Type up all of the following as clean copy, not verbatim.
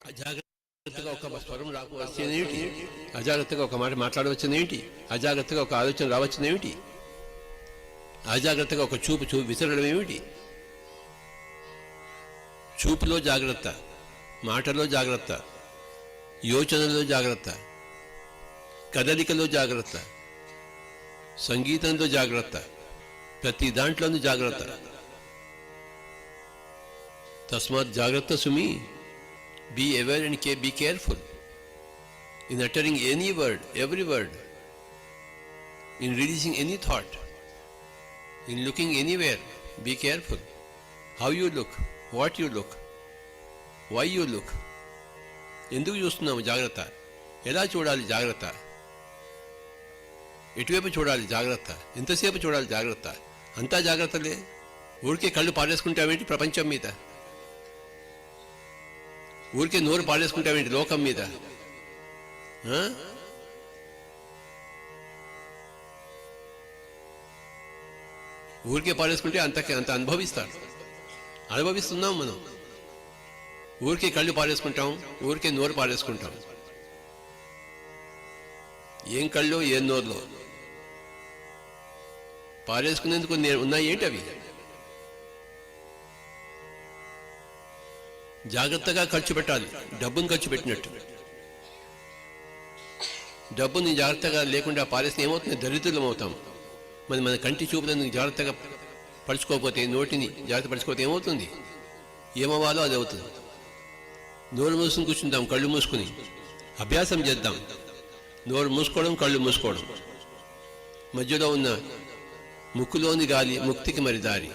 అజాగ్రత్తగా ఒక స్వరం రావచ్చేదేమిటి? అజాగ్రత్తగా ఒక మాట మాట్లాడవచ్చునేమిటి? అజాగ్రత్తగా ఒక ఆలోచన రావచ్చునేమిటి? అజాగ్రత్తగా ఒక చూపు విసరడం ఏమిటి? చూపులో జాగ్రత్త, మాటలో జాగ్రత్త, యోచనలో జాగ్రత్త, కదలికలో జాగ్రత్త, సంగీతంలో జాగ్రత్త, ప్రతి దాంట్లోనూ జాగ్రత్త. తస్మాత్ జాగ్రత్త సుమి. Be aware and be careful in uttering any word, every word, in releasing any thought, in looking anywhere. Be careful how you look, what you look, why you look. ఎందుకు చూస్తున్నాము జాగ్రత్త? ఎలా చూడాలి జాగ్రత్త? ఎటువైపు చూడాలి జాగ్రత్త? ఎంతసేపు చూడాలి జాగ్రత్త? అంతా జాగ్రత్తలే. ఊరికే కళ్ళు పారేసుకుంటావేంటి ప్రపంచం మీద? ఊరికే నోరు పాడేసుకుంటావేంటి లోకం మీద? ఊరికే పాడేసుకుంటే అంత అనుభవిస్తున్నాం మనం. ఊరికే కళ్ళు పాడేసుకుంటాం, ఊరికే నోరు పాడేసుకుంటాం. ఏం కళ్ళు ఏం నోరులో పారేసుకునేందుకు ఉన్నాయి ఏంటి అవి? జాగ్రత్తగా ఖర్చు పెట్టాలి, డబ్బును ఖర్చు పెట్టినట్టు. డబ్బుని జాగ్రత్తగా లేకుండా పారేస్తే ఏమవుతుంది? దరిద్రులం అవుతాం. మన కంటి చూపులను జాగ్రత్తగా పరుచుకోకపోతే, నోటిని జాగ్రత్త పరుచుకోకపోతే ఏమవుతుంది? ఏమవ్వాలో అది అవుతుంది. నోరు మూసుకుని కూర్చుందాం, కళ్ళు మూసుకుని అభ్యాసం చేద్దాం. నోరు మూసుకోవడం, కళ్ళు మూసుకోవడం, మధ్యలో ఉన్న ముక్కులోని గాలి ముక్తికి మరి దారి.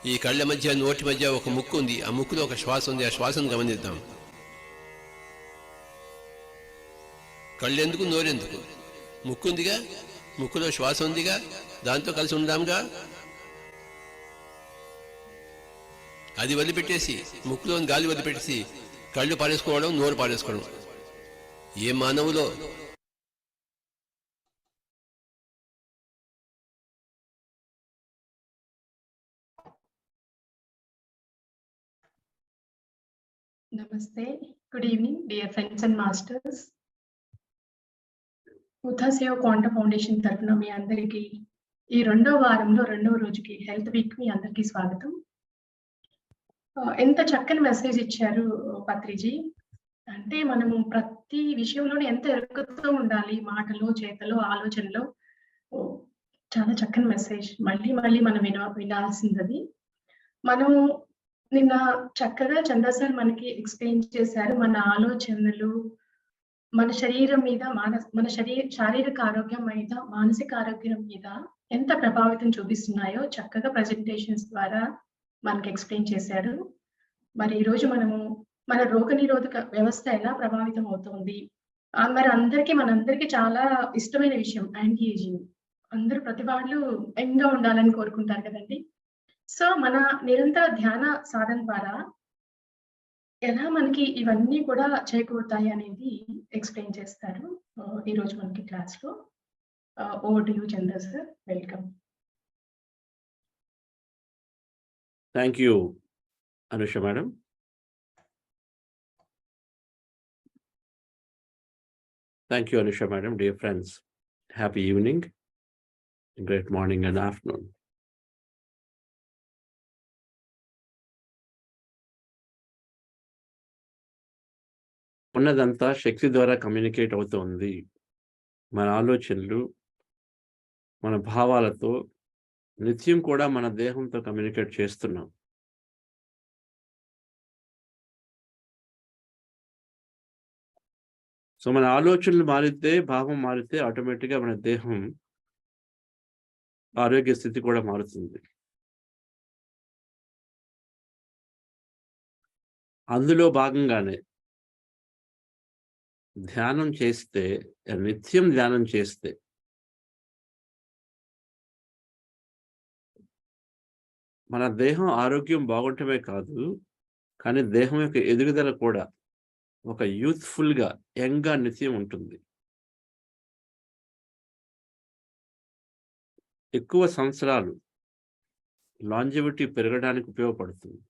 ఈ కళ్ళ మధ్య నోటి మధ్య ఒక ముక్కు ఉంది, ఆ ముక్కులో ఒక శ్వాస ఉంది, ఆ శ్వాసను గమనిద్దాం. కళ్ళెందుకు, నోరెందుకు? ముక్కు ఉందిగా, ముక్కులో శ్వాస ఉందిగా, దాంతో కలిసి ఉందాంగా. అది వదిలిపెట్టేసి, ముక్కులోని గాలి వదిలిపెట్టేసి కళ్ళు పారేసుకోవడం, నోరు పారేసుకోవడం ఏ మానవులో? Namaste. Good evening, dear friends and masters. ఉథాసేవ క్వాంటమ్ ఫౌండేషన్ తరఫున మీ అందరికీ ఈ రెండవ వారంలో రెండవ రోజుకి హెల్త్ వీక్ మీ అందరికీ స్వాగతం. ఎంత చక్కని మెసేజ్ ఇచ్చారు పత్రిజీ. అంటే మనము ప్రతి విషయంలోనే ఎంత ఎరుకతో ఉండాలి, మాటలో, చేతలో, ఆలోచనలో. చాలా చక్కని మెసేజ్. మళ్ళీ మళ్ళీ మనం వినాల్సింది. మనం నిన్న చక్కగా చందా సార్ మనకి ఎక్స్ప్లెయిన్ చేశారు. మన ఆలోచనలు మన శరీరం మీద, మన శారీరక ఆరోగ్యం మీద, మానసిక ఆరోగ్యం మీద ఎంత ప్రభావితం చూపిస్తున్నాయో చక్కగా ప్రెజెంటేషన్స్ ద్వారా మనకి ఎక్స్ప్లెయిన్ చేశారు. మరి ఈరోజు మనము మన రోగనిరోధక వ్యవస్థ ఎలా ప్రభావితం అవుతుంది, మరి మనందరికీ చాలా ఇష్టమైన విషయం యాంటీ ఏజింగ్. అందరూ ప్రతి వాళ్ళు యంగ్ గా ఉండాలని కోరుకుంటారు కదండి. సో మన నిరంతర ధ్యాన సాధన ద్వారా ఎలా మనకి ఇవన్నీ కూడా చేకూరుతాయి అనేది ఎక్స్ప్లెయిన్ చేస్తారు ఈరోజు మనకి క్లాస్లో. Over to you Chandra sir, welcome. Thank you, Anusha madam. Thank you, Anusha madam. Dear friends, happy evening, great morning and afternoon. ఉన్నదంతా శక్తి ద్వారా కమ్యూనికేట్ అవుతుంది. మన ఆలోచనలు, మన భావాలతో నిత్యం కూడా మన దేహంతో కమ్యూనికేట్ చేస్తున్నాం. సో మన ఆలోచనలు మారితే, భావం మారితే ఆటోమేటిక్గా మన దేహం ఆరోగ్య స్థితి కూడా మారుతుంది. అందులో భాగంగానే ధ్యానం చేస్తే, నిత్యం ధ్యానం చేస్తే మన దేహం ఆరోగ్యం బాగుంటమే కాదు, కానీ దేహం యొక్క ఎదుగుదల కూడా ఒక యూత్ఫుల్గా, యంగ్గా నిత్యం ఉంటుంది. ఎక్కువ సంవత్సరాలు లాంజివిటీ పెరగడానికి ఉపయోగపడుతుంది.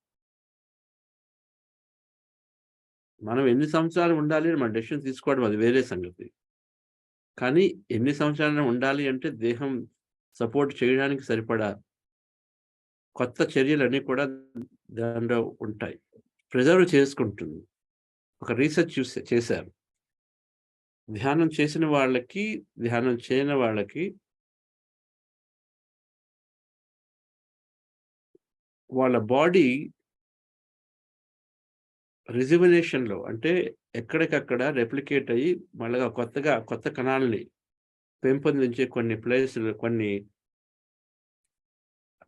మనం ఎన్ని సంవత్సరాలు ఉండాలి అని మన డెసిషన్ తీసుకోవడం అది వేరే సంగతి. కానీ ఎన్ని సంవత్సరాలు ఉండాలి అంటే దేహం సపోర్ట్ చేయడానికి సరిపడా కొత్త చర్యలన్నీ కూడా దాంట్లో ఉంటాయి. ప్రిజర్వ్ చేసుకుంటుంది. ఒక రీసెర్చ్ చేశారు. ధ్యానం చేసిన వాళ్ళకి, ధ్యానం చేయని వాళ్ళకి వాళ్ళ బాడీ రిజువనేషన్లో, అంటే ఎక్కడికక్కడ రెప్లికేట్ అయ్యి మళ్ళీ కొత్త కణాలని పెంపొందించే కొన్ని ప్లేసులు, కొన్ని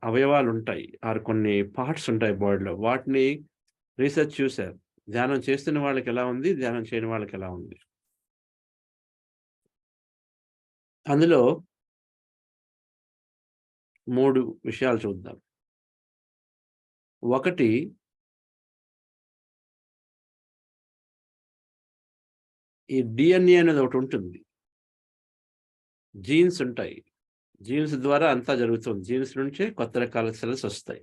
అవయవాలు ఉంటాయి, కొన్ని పార్ట్స్ ఉంటాయి బాడీలో. వాటిని రీసెర్చ్ చూశారు. ధ్యానం చేస్తున్న వాళ్ళకి ఎలా ఉంది, ధ్యానం చేయని వాళ్ళకి ఎలా ఉంది. అందులో 3 విషయాలు చూద్దాం. ఒకటి, ఈ డిఎన్ఏ అనేది ఒకటి ఉంటుంది. జీన్స్ ఉంటాయి. జీన్స్ ద్వారా అంతా జరుగుతుంది. జీన్స్ నుంచే కొత్త రకాల సెల్స్ వస్తాయి.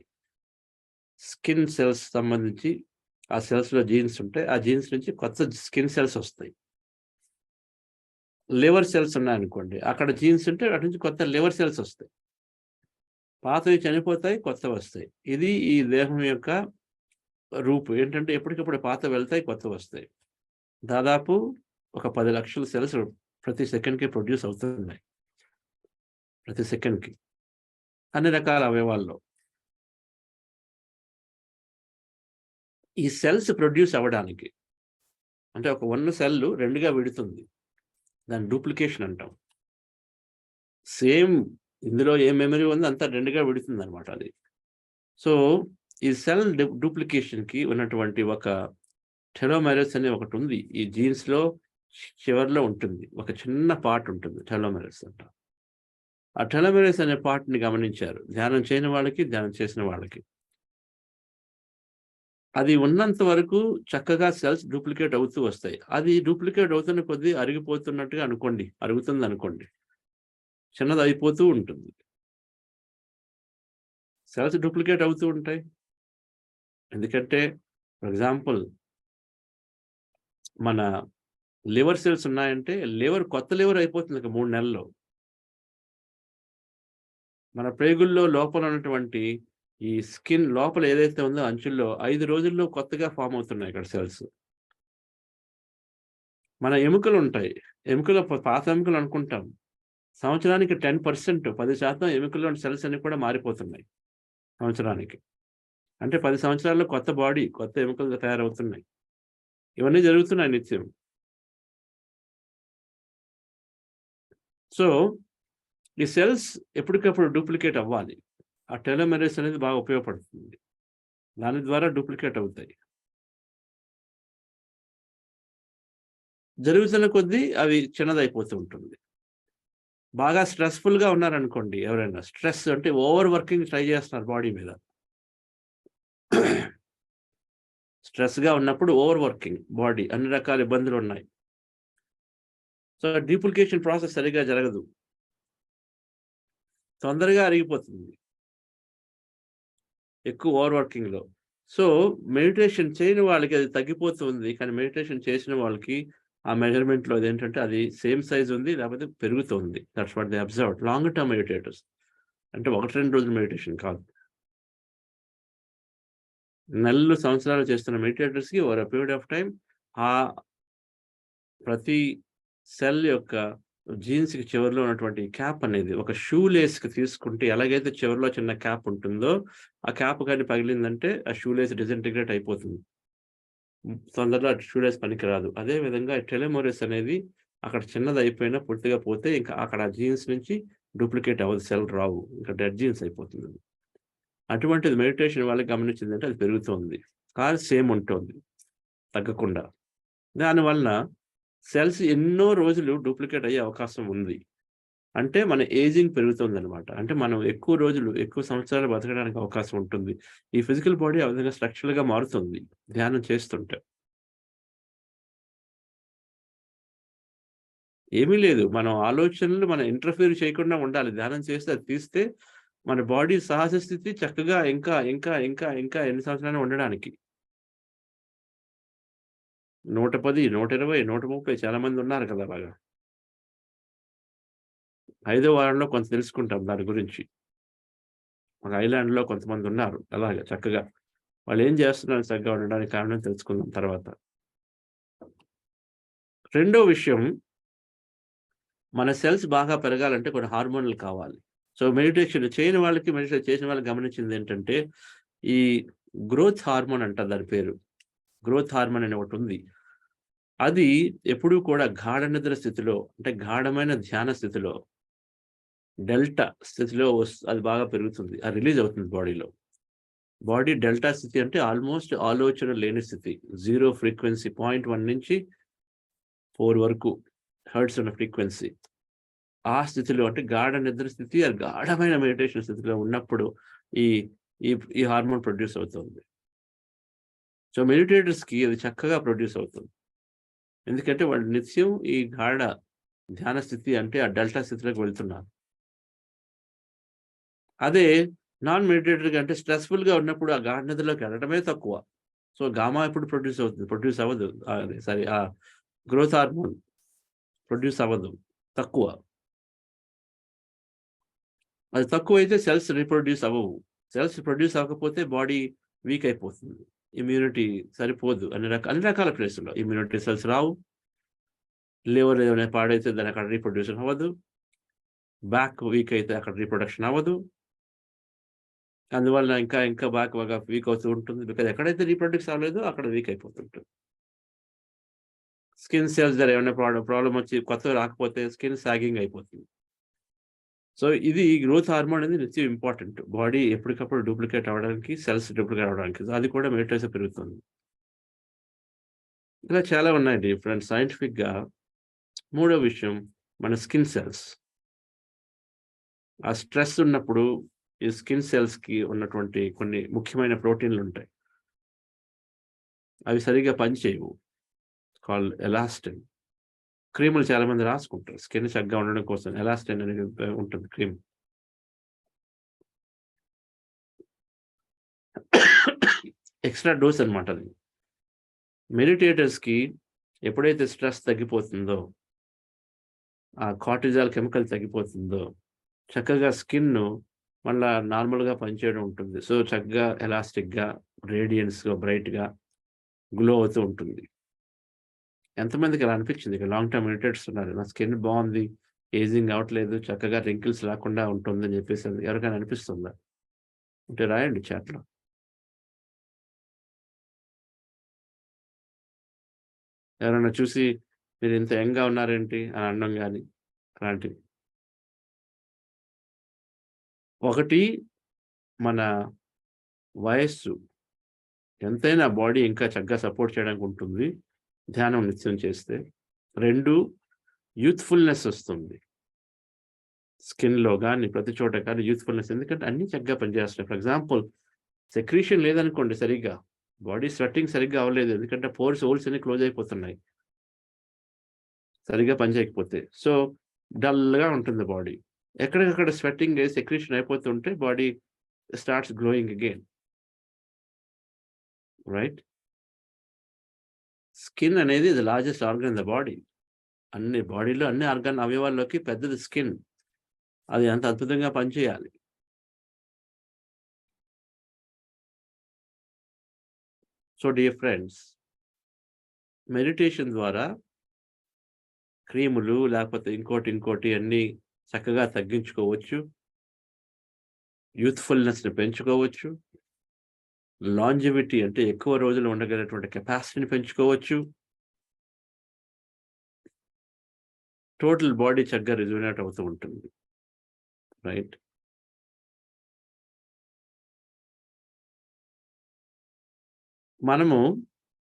స్కిన్ సెల్స్ సంబంధించి ఆ సెల్స్లో జీన్స్ ఉంటాయి. ఆ జీన్స్ నుంచి కొత్త స్కిన్ సెల్స్ వస్తాయి. లివర్ సెల్స్ ఉన్నాయనుకోండి, అక్కడ జీన్స్ ఉంటే అటు నుంచి కొత్త లివర్ సెల్స్ వస్తాయి. పాతవి చనిపోతాయి, కొత్తవి వస్తాయి. ఇది ఈ దేహం యొక్క రూపు. ఏంటంటే ఎప్పటికప్పుడు పాత వెళ్తాయి, కొత్త వస్తాయి. దాదాపు ఒక 10 లక్షల సెల్స్ ప్రతి సెకండ్కి ప్రొడ్యూస్ అవుతున్నాయి. ప్రతి సెకండ్కి అన్ని రకాల అవయవాల్లో. ఈ సెల్స్ ప్రొడ్యూస్ అవ్వడానికి, అంటే ఒక 1 సెల్ 2గా విడుతుంది, దాన్ని డూప్లికేషన్ అంటాం. సేమ్ ఇందులో ఏ మెమరీ ఉందో అంతా 2గా విడుతుంది అనమాట. అది సో ఈ సెల్ డూప్లికేషన్కి ఉన్నటువంటి ఒక టెలోమెరస్ అనే ఒకటి ఉంది. ఈ జీన్స్లో చివరిలో ఉంటుంది, ఒక చిన్న పార్ట్ ఉంటుంది, టెలోమెరస్ అంట. ఆ టెలోమెరస్ అనే పార్ట్ని గమనించారు ధ్యానం చేయని వాళ్ళకి, ధ్యానం చేసిన వాళ్ళకి. అది ఉన్నంత వరకు చక్కగా సెల్స్ డూప్లికేట్ అవుతూ వస్తాయి. అది డూప్లికేట్ అవుతున్న కొద్దీ అరిగిపోతున్నట్టుగా అనుకోండి, అరుగుతుంది అనుకోండి, చిన్నది అయిపోతూ ఉంటుంది. సెల్స్ డూప్లికేట్ అవుతూ ఉంటాయి. ఎందుకంటే ఫర్ ఎగ్జాంపుల్ మన లివర్ సెల్స్ ఉన్నాయంటే కొత్త లివర్ అయిపోతుంది ఒక 3 నెలల్లో. మన ప్రేగుల్లో లోపల ఉన్నటువంటి ఈ స్కిన్ లోపల ఏదైతే ఉందో అంచుల్లో 5 రోజుల్లో కొత్తగా ఫామ్ అవుతున్నాయి ఇక్కడ సెల్స్. మన ఎముకలు ఉంటాయి, ఎముకలు పాత ఎముకలు అనుకుంటాం. సంవత్సరానికి 10%, 10% ఎముకల్లోని సెల్స్ అన్ని కూడా మారిపోతున్నాయి సంవత్సరానికి. అంటే 10 సంవత్సరాల్లో కొత్త బాడీ, కొత్త ఎముకలు తయారవుతున్నాయి. ఇవన్నీ జరుగుతున్నాయి నిత్యం. సో ఈ సెల్స్ ఎప్పటికప్పుడు డూప్లికేట్ అవ్వాలి. ఆ టెలోమెరస్ అనేది బాగా ఉపయోగపడుతుంది. దాని ద్వారా డూప్లికేట్ అవుతాయి. జరుగుతున్న కొద్దీ అవి చిన్నదైపోతూ ఉంటుంది. బాగా స్ట్రెస్‌ఫుల్‌గా ఉన్నారనుకోండి ఎవరైనా, స్ట్రెస్ అంటే ఓవర్ వర్కింగ్ ట్రై చేస్తున్నారు బాడీ మీద. స్ట్రెస్‌గా ఉన్నప్పుడు ఓవర్ వర్కింగ్ బాడీ, అన్ని రకాల ఇబ్బందులు ఉన్నాయి. సో డూప్లికేషన్ ప్రాసెస్ సరిగ్గా జరగదు. తొందరగా అరిగిపోతుంది ఎక్కువ ఓవర్ వర్కింగ్‌లో. సో మెడిటేషన్ చేయని వాళ్ళకి అది తగ్గిపోతుంది. కానీ మెడిటేషన్ చేసిన వాళ్ళకి ఆ మెజర్‌మెంట్‌లో అదేంటంటే అది సేమ్ సైజ్ ఉంది, లేకపోతే పెరుగుతుంది. That's what they observed. Long term meditators. అంటే 1, 2 రోజుల మెడిటేషన్ కాదు. నెలలు, సంవత్సరాలు చేస్తున్న మెడిటేటర్స్‌కి over a period of time ప్రతి సెల్ యొక్క జీన్స్‌కి చివరిలో ఉన్నటువంటి క్యాప్ అనేది ఒక షూ లేస్‌కి తీసుకుంటే ఎలాగైతే చివరిలో చిన్న క్యాప్ ఉంటుందో, ఆ క్యాప్ గాని పగిలిందంటే ఆ షూ లేస్ డిసింటిగ్రేట్ అయిపోతుంది. తొందరలో షూ లేస్ పనికిరాదు. అదే విధంగా టెలోమెరస్ అనేది అక్కడ చిన్నది అయిపోయినా పూర్తిగా పోతే ఇంకా అక్కడ జీన్స్ నుంచి డూప్లికేట్ అవ్వదు, సెల్ రావు. ఇంకా డెడ్ జీన్స్ అయిపోతుంది. అటువంటిది మెడిటేషన్ వాళ్ళకి గమనించిందంటే అది పెరుగుతోంది. కానీ సేమ్ ఉంటుంది తగ్గకుండా. దానివలన సెల్స్ ఎన్నో రోజులు డూప్లికేట్ అయ్యే అవకాశం ఉంది. అంటే మన ఏజింగ్ పెరుగుతుందనమాట. అంటే మనం ఎక్కువ రోజులు, ఎక్కువ సంవత్సరాలు బతకడానికి అవకాశం ఉంటుంది. ఈ ఫిజికల్ బాడీ ఆ విధంగా స్ట్రక్చరల్‌గా మారుతుంది ధ్యానం చేస్తుంటే. ఏమీ లేదు. మనం ఆలోచనలు మనం ఇంటర్ఫియర్ చేయకుండా ఉండాలి. ధ్యానం చేస్తే అది తీస్తే మన బాడీ సహజ స్థితి చక్కగా ఇంకా ఎన్ని సంవత్సరాలు ఉండడానికి. 110, 120, 130 చాలా మంది ఉన్నారు కదా అలాగా. 5వ వారంలో కొంత తెలుసుకుంటాం దాని గురించి. ఒక ఐర్లాండ్‌లో కొంతమందున్నారు అలాగా చక్కగా. వాళ్ళేం చేస్తున్నారు చక్కగా ఉండడానికి కారణం తెలుసుకుందాం తర్వాత. రెండో విషయం, మన సెల్స్ బాగా పెరగాలంటే కొన్ని హార్మోన్‌లు కావాలి. సో మెడిటేషన్ చేయని వాళ్ళకి, మెడిటేషన్ చేసిన వాళ్ళకి గమనించిందేంటంటే, ఈ గ్రోత్ హార్మోన్ అంటారు దాని పేరు. గ్రోత్ హార్మోన్ అని ఒకటుంది. అది ఎప్పుడూ కూడా గాఢ నిద్ర స్థితిలో, అంటే గాఢమైన ధ్యాన స్థితిలో, డెల్టా స్థితిలో అది బాగా పెరుగుతుంది. అది రిలీజ్ అవుతుంది బాడీలో. బాడీ డెల్టా స్థితి అంటే ఆల్మోస్ట్ ఆలోచన లేని స్థితి. 0 ఫ్రీక్వెన్సీ 0.1 నుంచి 4 వరకు హెర్ట్జ్ ఉన్న ఫ్రీక్వెన్సీ. ఆ స్థితిలో అంటే గాఢ నిద్ర స్థితి, అది గాఢమైన మెడిటేషన్ స్థితిలో ఉన్నప్పుడు ఈ ఈ ఈ హార్మోన్ ప్రొడ్యూస్ అవుతుంది. సో మెడిటేటర్స్‌కి అది చక్కగా ప్రొడ్యూస్ అవుతుంది. ఎందుకంటే వాళ్ళు నిత్యం ఈ గాఢ ధ్యాన స్థితి అంటే ఆ డెల్టా స్థితిలోకి వెళ్తున్నారు. అదే నాన్ మెడిటేటర్‌గా అంటే స్ట్రెస్‌ఫుల్‌గా ఉన్నప్పుడు ఆ గాఢ నిద్రలోకి వెళ్ళడమే తక్కువ. సో గామా ఎప్పుడు ప్రొడ్యూస్ అవుతుంది? ప్రొడ్యూస్ అవ్వదు. సారీ, ఆ గ్రోత్ హార్మోన్ ప్రొడ్యూస్ అవ్వదు. తక్కువ. అది తక్కువైతే సెల్స్ రీప్రొడ్యూస్ అవ్వవు. సెల్స్ ప్రొడ్యూస్ అవ్వకపోతే బాడీ వీక్ అయిపోతుంది. ఇమ్యూనిటీ సరిపోదు. అన్ని రకాల ప్లేసుల్లో ఇమ్యూనిటీ సెల్స్ రావు. లివర్ ఏమైనా పాడైతే దాన్ని అక్కడ రీప్రొడ్యూషన్ అవ్వదు. బ్యాక్ వీక్ అయితే అక్కడ రీప్రొడక్షన్ అవ్వదు. అందువల్ల ఇంకా బ్యాక్ బాగా వీక్ అవుతూ ఉంటుంది. బికాజ్ ఎక్కడైతే రీప్రొడక్ట్స్ అవ్వలేదో అక్కడ వీక్ అయిపోతుంటుంది. స్కిన్ సెల్స్ దగ్గర ఏమైనా ప్రాబ్లమ్ వచ్చి కొత్తవి రాకపోతే స్కిన్ సాగింగ్ అయిపోతుంది. సో ఇది గ్రోత్ హార్మోన్ అనేది నిత్యం ఇంపార్టెంట్. బాడీ ఎప్పటికప్పుడు డూప్లికేట్ అవ్వడానికి, సెల్స్ డూప్లికేట్ అవ్వడానికి. సో అది కూడా మెడిటేషన్ పెరుగుతుంది. ఇలా చాలా ఉన్నాయి డిఫరెంట్ సైంటిఫిక్‌గా. మూడో విషయం మన స్కిన్ సెల్స్. ఆ స్ట్రెస్ ఉన్నప్పుడు ఈ స్కిన్ సెల్స్‌కి ఉన్నటువంటి కొన్ని ముఖ్యమైన ప్రోటీన్‌లుంటాయి. అవి సరిగ్గా పనిచేయవు. Called elastin. క్రీములు చాలా మంది రాసుకుంటారు. స్కిన్ చక్కగా ఉండడం కోసం ఎలాస్టిన్ అనేది ఉంటుంది క్రీమ్. ఎక్స్‌ట్రా డోస్ అన్నమాట అది. మెడిటేటర్స్‌కి ఎప్పుడైతే స్ట్రెస్ తగ్గిపోతుందో, ఆ కార్టిజాల్ కెమికల్ తగ్గిపోతుందో, చక్కగా స్కిన్ను మళ్ళా నార్మల్‌గా పనిచేయడం ఉంటుంది. సో చక్కగా ఎలాస్టిక్‌గా, రేడియన్స్‌గా, బ్రైట్‌గా గ్లో అవుతూ ఉంటుంది. ఎంతమందికి అలా అనిపించింది? ఇక లాంగ్ టర్మ్ మెడిటేటర్స్ ఉన్నారు. నా స్కిన్ బావుంది, ఏజింగ్ అవ్వట్లేదు, చక్కగా రింకిల్స్ రాకుండా ఉంటుందని చెప్పేసి ఎవరికైనా అనిపిస్తుందా? ఉంటే రాయండి చాట్‌లో. ఎవరైనా చూసి మీరు ఇంత యంగ్‌గా ఉన్నారేంటి అని అనడం గాని అలాంటివి. ఒకటి మన వయస్సు ఎంతైనా బాడీ ఇంకా చక్కగా సపోర్ట్ చేయడానికి ఉంటుంది. ధ్యానం నిత్యం చేస్తే. 2 యూత్‌ఫుల్‌నెస్ వస్తుంది. స్కిన్‌లో గాని, ప్రతి చోట కానీ యూత్‌ఫుల్‌నెస్ ఎందుకంటే అన్నీ చక్కగా పనిచేస్తున్నాయి. ఫర్ ఎగ్జాంపుల్ సెక్రీషన్ లేదనుకోండి సరిగ్గా. బాడీ స్వెట్టింగ్ సరిగ్గా అవ్వలేదు. ఎందుకంటే హోల్స్ అన్నీ క్లోజ్ అయిపోతున్నాయి. సరిగ్గా పని చేయకపోతే. సో, డల్‌గా ఉంటుంది బాడీ. ఎక్కడికక్కడ స్వెట్టింగ్ సెక్రీషన్ అయిపోతుంటే body starts glowing again. Right? Skin అనేది the largest organ in the body. బాడీలో అన్ని అవయవాల్లోకి పెద్దది స్కిన్. అది అంత అద్భుతంగా పనిచేయాలి. సో డియర్ ఫ్రెండ్స్, మెడిటేషన్ ద్వారా క్రీములు లేకపోతే ఇంకోటి అన్నీ చక్కగా తగ్గించుకోవచ్చు. యూత్‌ఫుల్‌నెస్‌ని పెంచుకోవచ్చు. లాంజివిటీ అంటే ఎక్కువ రోజులు ఉండగలిగేటువంటి కెపాసిటీని పెంచుకోవచ్చు. టోటల్ బాడీ చక్కగా రిజువినేట్ అవుతూ ఉంటుంది. రైట్? మనము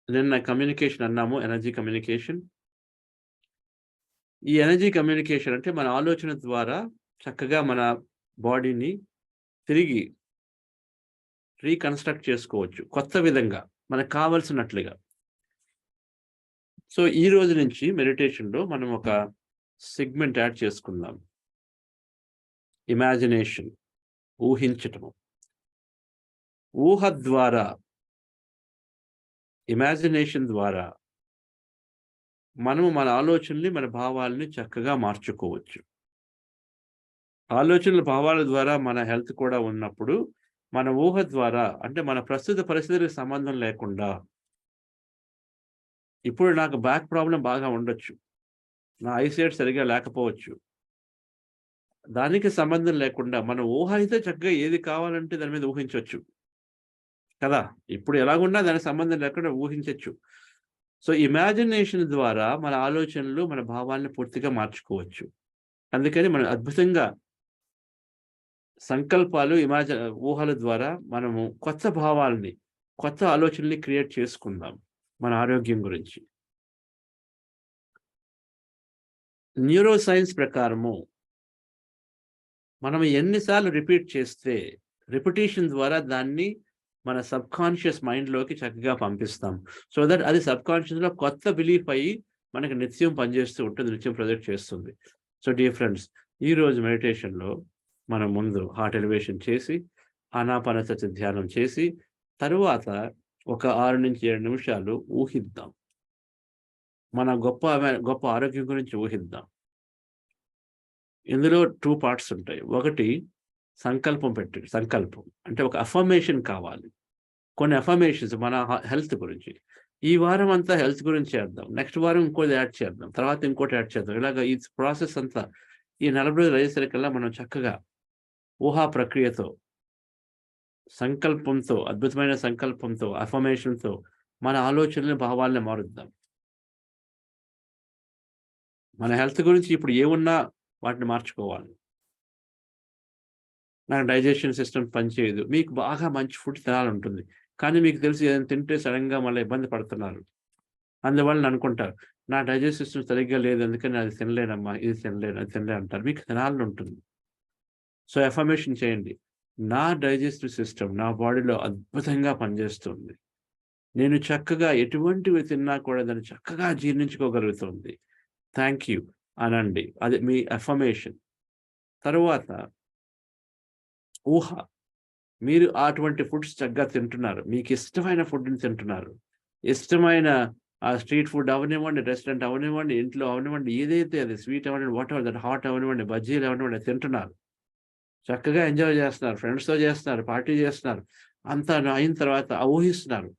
నిన్న కమ్యూనికేషన్ అన్నాము. Energy communication. ఈ ఎనర్జీ కమ్యూనికేషన్ అంటే మన ఆలోచన ద్వారా చక్కగా మన బాడీని తిరిగి రీకన్‌స్ట్రక్ట్ చేసుకోవచ్చు. కొత్త విధంగా మనకు కావాల్సినట్లుగా. సో, ఈ రోజు నుంచి మెడిటేషన్‌లో మనం ఒక సెగ్మెంట్ యాడ్ చేసుకుందాం. ఇమాజినేషన్. ఊహించటము. ఊహ ద్వారా ఇమాజినేషన్ ద్వారా మనము మన ఆలోచనల్ని, మన భావాల్ని చక్కగా మార్చుకోవచ్చు. ఆలోచనల, భావాల ద్వారా మన హెల్త్ కూడా ఉన్నప్పుడు, మన ఊహ ద్వారా అంటే మన ప్రస్తుత పరిస్థితులకు సంబంధం లేకుండా ఇప్పుడు నాకు బ్యాక్ ప్రాబ్లమ్ బాగా ఉండొచ్చు. నా ఐసైట్ సరిగ్గా లేకపోవచ్చు. దానికి సంబంధం లేకుండా మన ఊహ అయితే చక్కగా ఏది కావాలంటే దాని మీద ఊహించొచ్చు. కదా! ఇప్పుడు ఎలాగున్నా దానికి సంబంధం లేకుండా ఊహించొచ్చు. సో, ఇమాజినేషన్ ద్వారా మన ఆలోచనలు, మన భావాలను పూర్తిగా మార్చుకోవచ్చు. అందుకని మనం అద్భుతంగా సంకల్పాలు, ఊహల ద్వారా మనము కొత్త భావాల్ని, కొత్త ఆలోచనల్ని క్రియేట్ చేసుకుందాం. మన ఆరోగ్యం గురించి. న్యూరో సైన్స్ ప్రకారము మనం ఎన్ని సార్లు రిపీట్ చేస్తే, రిపిటీషన్ ద్వారా దాన్ని మన సబ్‌కాన్షియస్ మైండ్‌లోకి చక్కగా పంపిస్తాం. సో దట్ అది సబ్‌కాన్షియస్‌లో కొత్త బిలీఫ్ అయ్యి మనకి నిత్యం పనిచేస్తూ ఉంటుంది. నిత్యం ప్రొజెక్ట్ చేస్తుంది. సో డియర్ ఫ్రెండ్స్, ఈరోజు మెడిటేషన్‌లో మనం ముందు హార్ట్ ఎలివేషన్ చేసి, ఆనాపానసతి ధ్యానం చేసి, తరువాత ఒక 6-7 నిమిషాలు ఊహిద్దాం. మన గొప్ప ఆరోగ్యం గురించి ఊహిద్దాం. ఇందులో 2 పార్ట్స్ ఉంటాయి. ఒకటి సంకల్పం. అంటే ఒక అఫర్మేషన్ కావాలి. కొన్ని అఫర్మేషన్స్ మన హెల్త్ గురించి. ఈ వారం అంతా హెల్త్ గురించి చేద్దాం. నెక్స్ట్ వారం ఇంకోటి యాడ్ చేద్దాం. తర్వాత ఇంకోటి యాడ్ చేద్దాం. ఇలాగ ఈ ప్రాసెస్ అంతా ఈ 40 రోజులు అయ్యేసరికల్లా మనం చక్కగా ఊహా ప్రక్రియతో, సంకల్పంతో, అద్భుతమైన సంకల్పంతో, అఫర్మేషన్‌తో మన ఆలోచనలని, భావాల్ని మారుద్దాం. మన హెల్త్ గురించి ఇప్పుడు ఏమున్నా వాటిని మార్చుకోవాలి. నాకు డైజెషన్ సిస్టమ్ పనిచేయదు. మీకు బాగా మంచి ఫుడ్ తినాలనుంటుంది. కానీ మీకు తెలుసు ఏదైనా తింటే సడెన్‌గా మళ్ళీ ఇబ్బంది పడుతున్నారు. అందువలన అనుకుంటారు. నా డైజెస్ట్ సిస్టమ్ సరిగ్గా లేదు. అందుకని అది తినలేనమ్మా, ఇది తినలేను, అది తినలేను అంటారు. మీకు తినాలనుంటుంది. సో, అఫర్మేషన్ చేయండి. నా డైజెస్టివ్ సిస్టమ్ నా బాడీలో అద్భుతంగా పనిచేస్తుంది. నేను చక్కగా ఎటువంటివి తిన్నా కూడా దాన్ని చక్కగా జీర్ణించుకోగలుగుతుంది. థాంక్ యూ అనండి. అది మీ అఫర్మేషన్. తరువాత ఊహ. మీరు అటువంటి ఫుడ్స్ చక్కగా తింటున్నారు. మీకిష్టమైన ఫుడ్‌ని తింటున్నారు. ఇష్టమైన స్ట్రీట్ ఫుడ్ అవ్వనివ్వండి, రెస్టారెంట్ అవ్వనివ్వండి, ఇంట్లో అవ్వనివ్వండి, ఏదైతే అది స్వీట్ అవ్వనివ్వండి, వాటెవర్ దట్ హాట్ అవ్వనివ్వండి, బజ్జీలు అవ్వనివ్వండి తింటున్నారు. చక్కగా ఎంజాయ్ చేస్తున్నారు. ఫ్రెండ్స్‌తో చేస్తున్నారు. పార్టీ చేస్తున్నారు. అంతా అయిన తర్వాత ఊహిస్తున్నారు.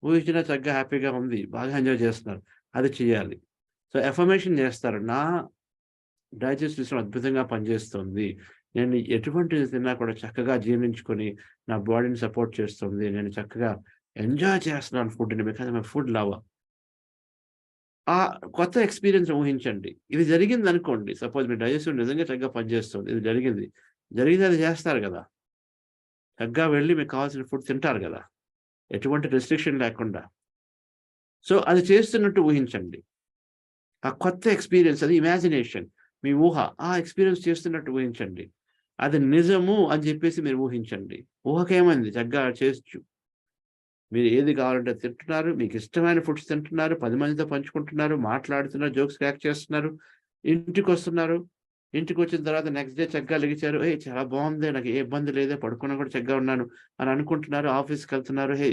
ఊహించినా చక్కగా హ్యాపీగా ఉంది. బాగా ఎంజాయ్ చేస్తున్నారు. అది చేయాలి. సో, అఫర్మేషన్ చేస్తారు. నా డైజెస్ట్ సిస్టమ్ అద్భుతంగా పనిచేస్తుంది. నేను ఎటువంటిది తిన్నా కూడా చక్కగా జీర్ణించుకొని, నా బాడీని సపోర్ట్ చేస్తుంది. నేను చక్కగా ఎంజాయ్ చేస్తున్నాను ఫుడ్‌ని because I'm a food lover. ఆ కొత్త ఎక్స్‌పీరియన్స్ ఊహించండి. ఇది జరిగిందనుకోండి. సపోజ్ మీ డైజెస్టివ్ నిజంగా చక్కగా పనిచేస్తుంది. ఇది జరిగింది. జరిగితే అది చేస్తారు గదా! చక్కగా వెళ్లి మీకు కావాల్సిన ఫుడ్ తింటారు గదా! ఎటువంటి రెస్ట్రిక్షన్ లేకుండా. సో, అది చేస్తున్నట్టు ఊహించండి. ఆ కొత్త ఎక్స్‌పీరియన్స్ అది ఇమాజినేషన్. మీ ఊహ. ఆ ఎక్స్‌పీరియన్స్ చేస్తున్నట్టు ఊహించండి. అది నిజము అని చెప్పేసి మీరు ఊహించండి. ఊహకేమైంది చక్కగా చేయొచ్చు. మీరు ఏది కావాలంటే అది తింటున్నారు. మీకిష్టమైన ఫుడ్స్ తింటున్నారు. 10 మందితో పంచుకుంటున్నారు. మాట్లాడుతున్నారు. జోక్స్ క్రాక్ చేస్తున్నారు. ఇంటికొస్తున్నారు. ఇంటికొచ్చిన తర్వాత నెక్స్ట్ డే చక్కగా లెగిచారు. "ఏయ్! చాలా బావుందే. నాకు ఏ ఇబ్బంది లేదే. పడుకున్నా కూడా చక్కగా ఉన్నాను" అని అనుకుంటున్నారు. ఆఫీస్‌కెళ్తున్నారు. "హే!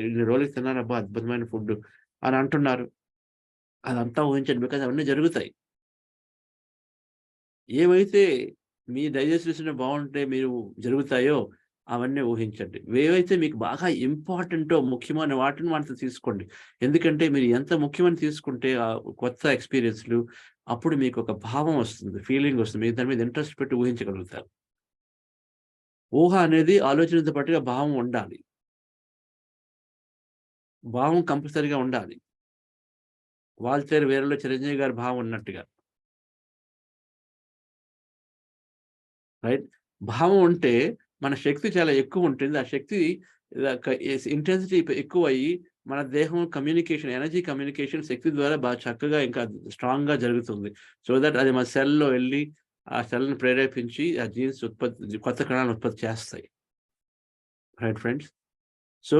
ఇన్ని రోజులకి తిన్నానబ్బా! అద్భుతమైన ఫుడ్డు" అని అంటున్నారు. అదంతా ఊహించండి. బికాజ్ అవన్నీ జరుగుతాయి. ఏవైతే మీ డైజెస్టివ్ సిస్టమ్ బావుంటే మీరు జరుగుతాయో అవన్నీ ఊహించండి. ఏవైతే మీకు బాగా ఇంపార్టెంటో, ముఖ్యమైన వాటిని మాత్రం తీసుకోండి. ఎందుకంటే మీరు ఎంత ముఖ్యమని తీసుకుంటే కొత్త ఎక్స్‌పీరియన్స్‌లు అప్పుడు మీకొక భావం వస్తుంది. ఫీలింగ్ వస్తుంది. మీరు దాని మీద ఇంట్రెస్ట్ పెట్టి ఊహించగలుగుతారు. ఊహ అనేది ఆలోచనతో పాటుగా భావం ఉండాలి. భావం కంపల్సరీగా ఉండాలి. 'వాల్తేరు వీరలో' చిరంజీవి గారి భావం ఉన్నట్టుగా. రైట్. భావం ఉంటే మన శక్తి చాలా ఎక్కువుంటుంది. ఆ శక్తి ఇంటెన్సిటీ ఎక్కువయ్యి మన దేహం ఎనర్జీ కమ్యూనికేషన్ శక్తి ద్వారా బాగా చక్కగా ఇంకా స్ట్రాంగ్‌గా జరుగుతుంది. సో దట్ అది మన సెల్‌లో ఎళ్లి ఆ సెల్‌ని ప్రేరేపించి ఆ జీన్స్ కొత్త కణాలను ఉత్పత్తి చేస్తాయి. Right friends. సో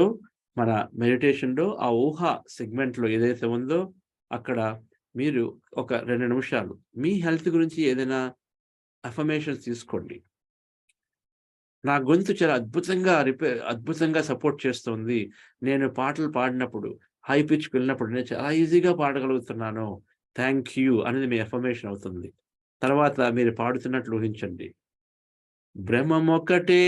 మన మెడిటేషన్‌లో ఆ ఊహ సెగ్మెంట్‌లో ఏదైతే ఉందో అక్కడ మీరు ఒక 2 నిమిషాలు మీ హెల్త్ గురించి ఏదైనా అఫర్మేషన్స్ తీసుకోండి. నా గొంతు చాలా అద్భుతంగా సపోర్ట్ చేస్తుంది. నేను పాటలు పాడినప్పుడు, హై పిచ్‌కి వెళ్ళినప్పుడు నేను చాలా ఈజీగా పాడగలుగుతున్నాను. థాంక్ యూ అనేది మీ అఫర్మేషన్ అవుతుంది. తర్వాత మీరు పాడుతున్నట్లు ఊహించండి. భ్రమమొక్కటే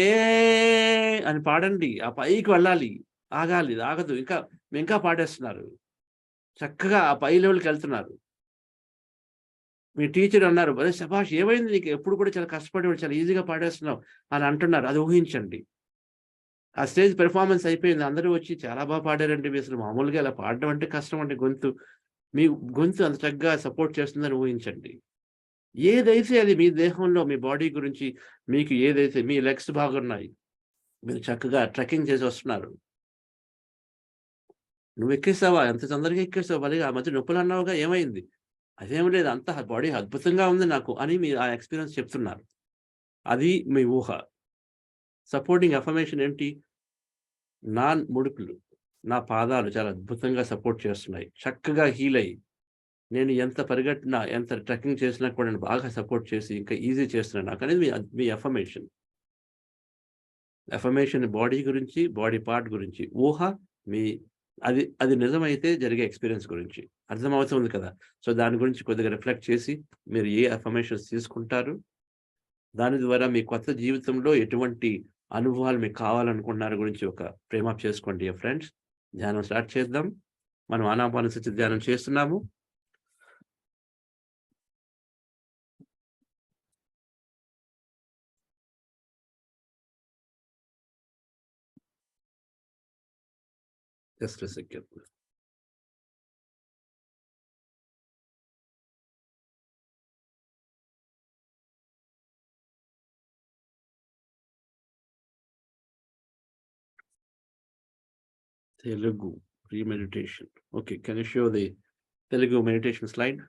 అని పాడండి. ఆ పైకి వెళ్ళాలి. ఆగాలి. ఇది ఆగదు. ఇంకా పాడేస్తున్నారు. చక్కగా ఆ పై లెవెల్‌కెళ్తున్నారు. మీ టీచర్ అన్నారు, "ఒరేయ్! శభాష్! ఏమైంది నీకు? ఎప్పుడు కూడా చాలా కష్టపడేవాడు చాలా ఈజీగా పాడేస్తున్నావు" అని అంటున్నారు. అది ఊహించండి. ఆ స్టేజ్ పెర్ఫార్మన్స్ అయిపోయింది. అందరూ వచ్చి చాలా పాడారండి. మీరసలు మామూలుగా ఇలా పాడడం అంటే కష్టం అండి గొంతు. మీ గొంతు అంత చక్కగా సపోర్ట్ చేస్తుందని ఊహించండి. ఏదైతే అది మీ దేహంలో మీ బాడీ గురించి మీకు ఏదైతే మీ లెగ్స్ బాగున్నాయి. మీరు చక్కగా ట్రెక్కింగ్ చేసి వస్తున్నారు. "నువ్వెక్కేసావా? ఎంత తొందరగా ఎక్కేసావు మరి ఆ మధ్య నొప్పులన్నావుగా ఏమైంది?" "అదేం లేదు అంతా బాడీ అద్భుతంగా ఉంది నాకు" అని మీరు ఆ ఎక్స్‌పీరియన్స్ చెప్తున్నారు. అది మీ ఊహ. సపోర్టింగ్ అఫర్మేషన్ ఏంటి? నా ముడుకులు, నా పాదాలు చాలా అద్భుతంగా సపోర్ట్ చేస్తున్నాయి. చక్కగా హీల్ అయ్యి, నేను ఎంత పరిగెట్టినా, ఎంత ట్రెక్కింగ్ చేసినా కూడా నన్ను బాగా సపోర్ట్ చేసి, ఇంకా ఈజీ చేస్తున్నాయి నాకనేది మీ అఫర్మేషన్. అఫర్మేషన్ బాడీ గురించి, బాడీ పార్ట్ గురించి. ఊహ మీ అది నిజమైతే జరిగే ఎక్స్‌పీరియన్స్ గురించి. అర్థమవుతుంది కదా! సో, దాని గురించి కొద్దిగా రిఫ్లెక్ట్ చేసి, మీరు ఏ అఫర్మేషన్స్ తీసుకుంటారు? దాని ద్వారా మీ కొత్త జీవితంలో ఎటువంటి అనుభవాలు మీకు కావాలనుకుంటున్నారో గురించి ఒక ఫ్రేమ్ అప్ చేసుకోండి డియర్ ఫ్రెండ్స్. ధ్యానం స్టార్ట్ చేద్దాం. మనం ఆనాపానసతి ధ్యానం చేస్తున్నాము. Just a second. Telugu pre-meditation. Okay, can you show the Telugu meditation slide?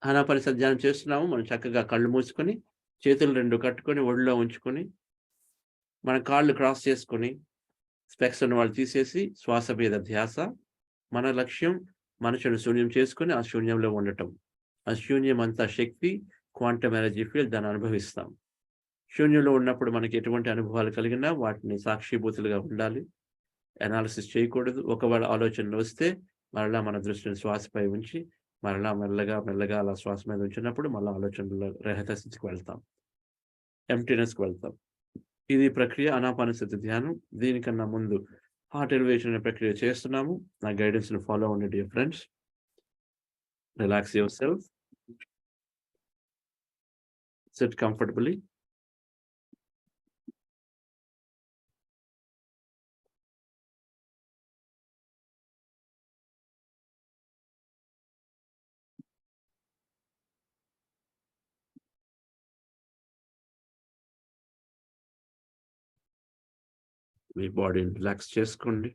Anapanasati ధ్యానం చేస్తున్నాము. మనం చక్కగా కళ్ళు మూసుకొని, చేతులు 2 కట్టుకొని, ఒడిలో ఉంచుకొని, మన కాళ్ళు క్రాస్ చేసుకొని, స్పెక్స్ ఉన్న వాళ్ళు తీసేసి, శ్వాస మీద ధ్యాస. మన లక్ష్యం మనసును శూన్యం చేసుకొని, ఆ శూన్యంలో ఉండటం. ఆ శూన్యం అంతా శక్తి, క్వాంటమ్ ఎనర్జీ ఫీల్డ్, దాన్ని అనుభవిస్తాం. శూన్యంలో ఉన్నప్పుడు మనకి ఎటువంటి అనుభవాలు కలిగినా వాటిని సాక్షిభూతులుగా ఉండాలి. అనాలిసిస్ చేయకూడదు. ఒకవేళ ఆలోచనలు వస్తే మరలా మన దృష్టిని శ్వాసపై ఉంచి, మరలా మెల్లగా అలా శ్వాస మీద ఉంచినప్పుడు మళ్ళీ ఆలోచనల రహిత స్థితికి వెళ్తాం, ఎంప్టీనెస్కి వెళ్తాం. ఇది ప్రక్రియ ఆనాపానసతి ధ్యానం. దీనికన్నా ముందు హార్ట్ ఎలివేషన్ అనే ప్రక్రియ చేస్తున్నాము. నా గైడెన్స్ని ఫాలో అవ్వండి dear friends. Relax yourself, sit comfortably. మీ బాడీని రిలాక్స్ చేసుకోండి.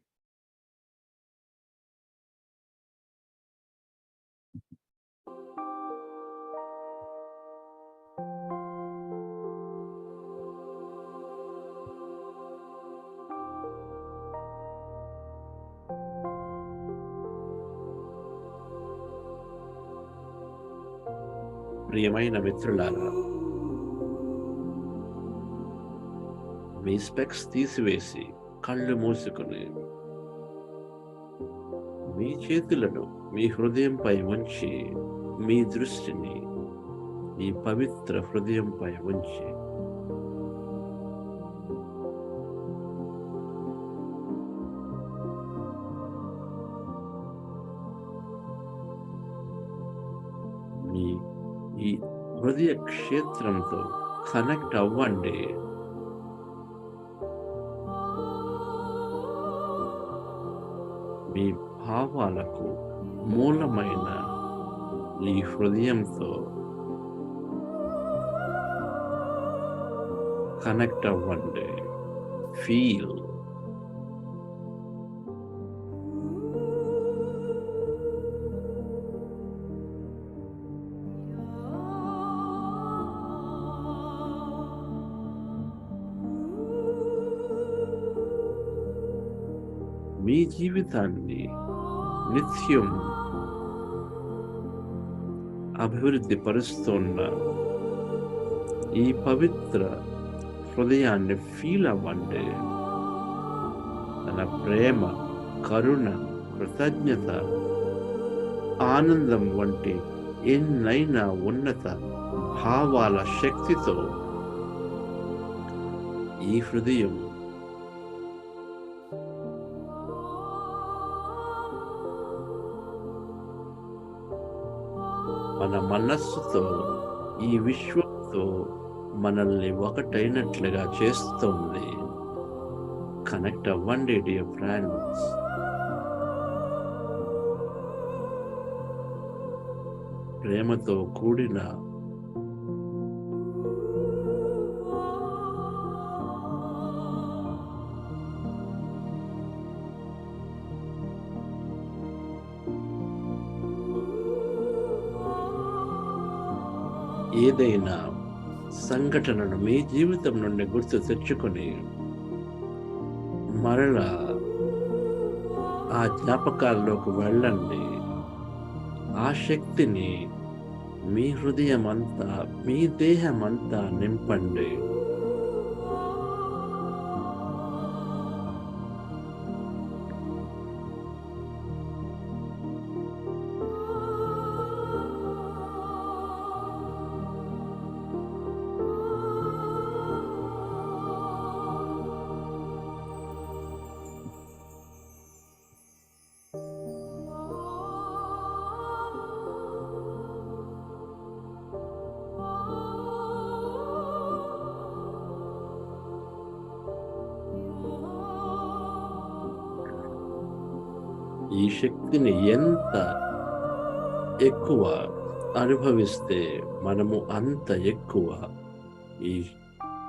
ప్రియమైన మిత్రులారా, మీ స్పెక్స్ తీసివేసి కళ్ళు మూసుకుని మీ చేతులను మీ హృదయంపై ఉంచి, మీ దృష్టిని ఈ పవిత్ర హృదయంపై ఉంచి మీ ఈ హృదయ క్షేత్రంతో కనెక్ట్ అవ్వండి. మీ భావాలకు మూలమైన ఈ హృదయంతో కనెక్ట్ అవ్వండి. ఫీల్. మీ జీవితాన్ని నిత్యం అభివృద్ధి పరుస్తున్న ఈ పవిత్ర హృదయాన్ని ఫీల్ అవ్వండి. తన ప్రేమ, కరుణ, కృతజ్ఞత, ఆనందం వంటి ఎన్నైనా ఉన్నత భావాల శక్తితో ఈ హృదయం మన మనస్సుతో, ఈ విశ్వంతో మనల్ని ఒకటైనట్లుగా చేస్తుంది. కనెక్ట్ అవ్వండి డియర్ ఫ్రెండ్స్. ప్రేమతో కూడిన ఏదైనా సంఘటనను మీ జీవితం నుండి గుర్తు తెచ్చుకొని మరలా ఆ జ్ఞాపకాల్లోకి వెళ్ళండి. ఆ శక్తిని మీ హృదయం అంతా, మీ దేహం అంతా నింపండి. ఈ శక్తిని ఎంత ఎక్కువ అనుభవిస్తే మనము అంత ఎక్కువ ఈ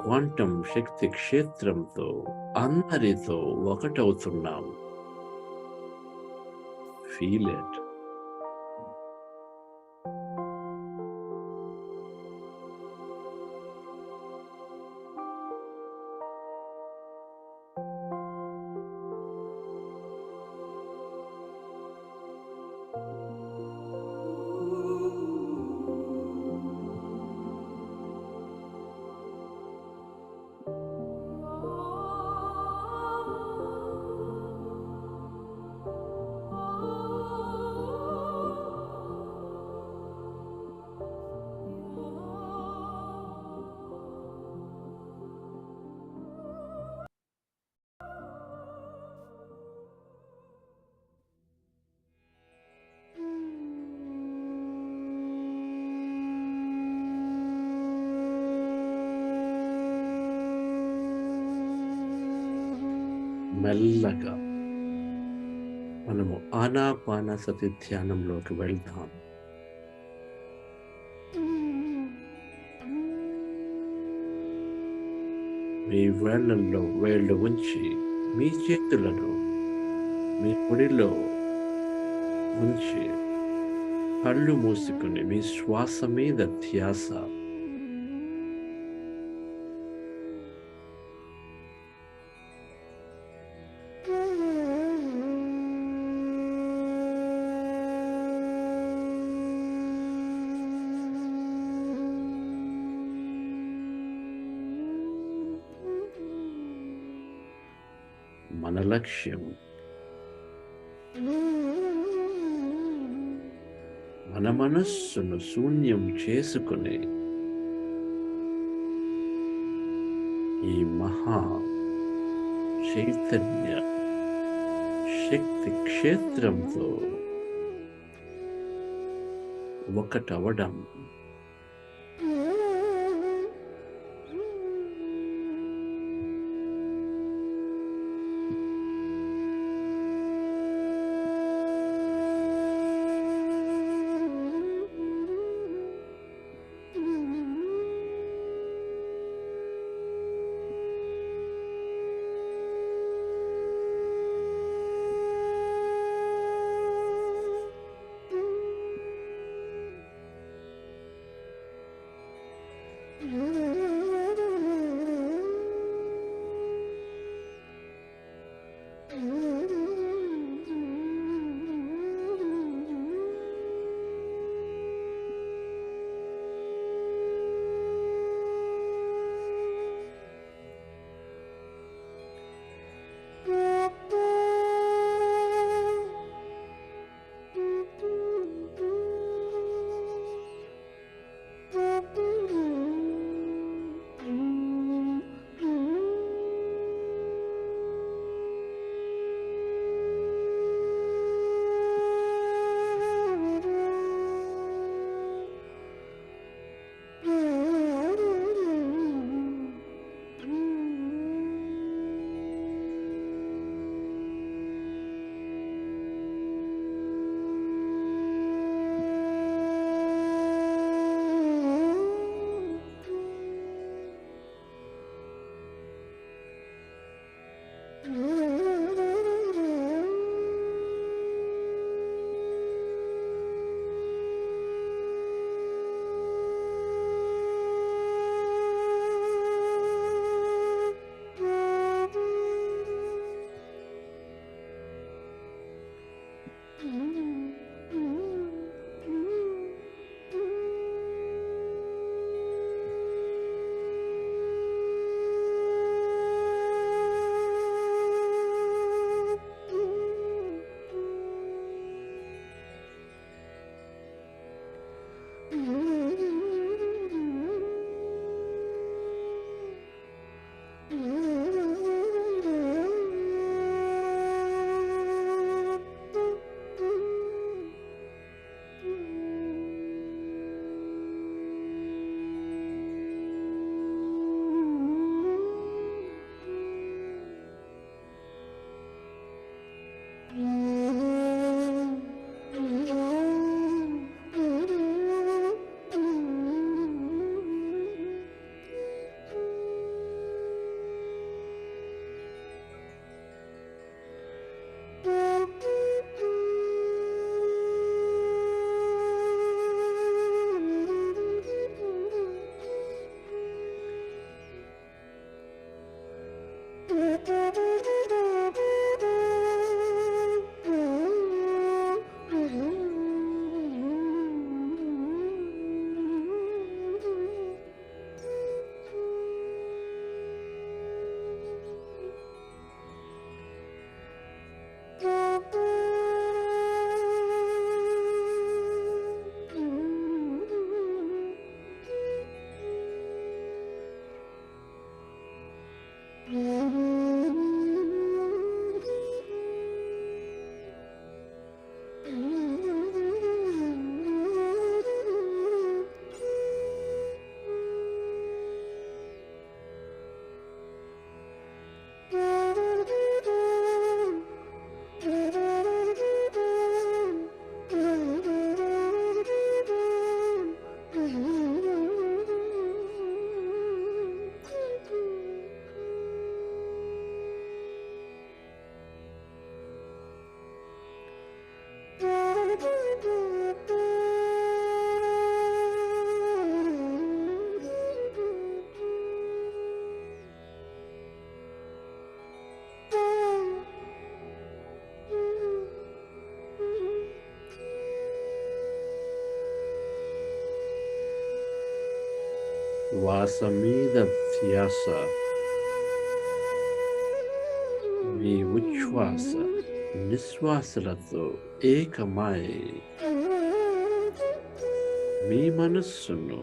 క్వాంటం శక్తి క్షేత్రంతో అందరితో ఒకటవుతున్నాం. Feel it. మెల్లగా మనము ఆనాపానసతి ధ్యానంలోకి వెళ్దాం. మీ వేళ్ళల్లో వేళ్ళు ఉంచి మీ చేతులను మీ పొడిలో ఉంచి కళ్ళు మూసుకుని మీ శ్వాస మీద ధ్యాస. మన లక్ష్యం మన మనస్సును శూన్యం చేసుకుని ఈ మహా చైతన్య శక్తి క్షేత్రంతో ఒకటవడం. శ్వాస మీద ధ్యాస, మీ ఉచ్ఛ్వాస నిశ్వాసలతో ఏకమై మీ మనస్సును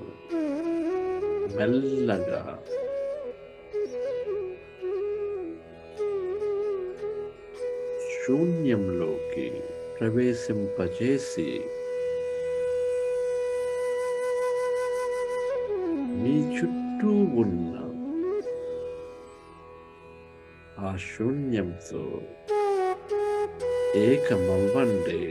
మెల్లగా శూన్యంలోకి ప్రవేశింపజేసి మీ చుట్టూ ఉన్న ఆ శూన్యంతో ఏకమవ్వండి.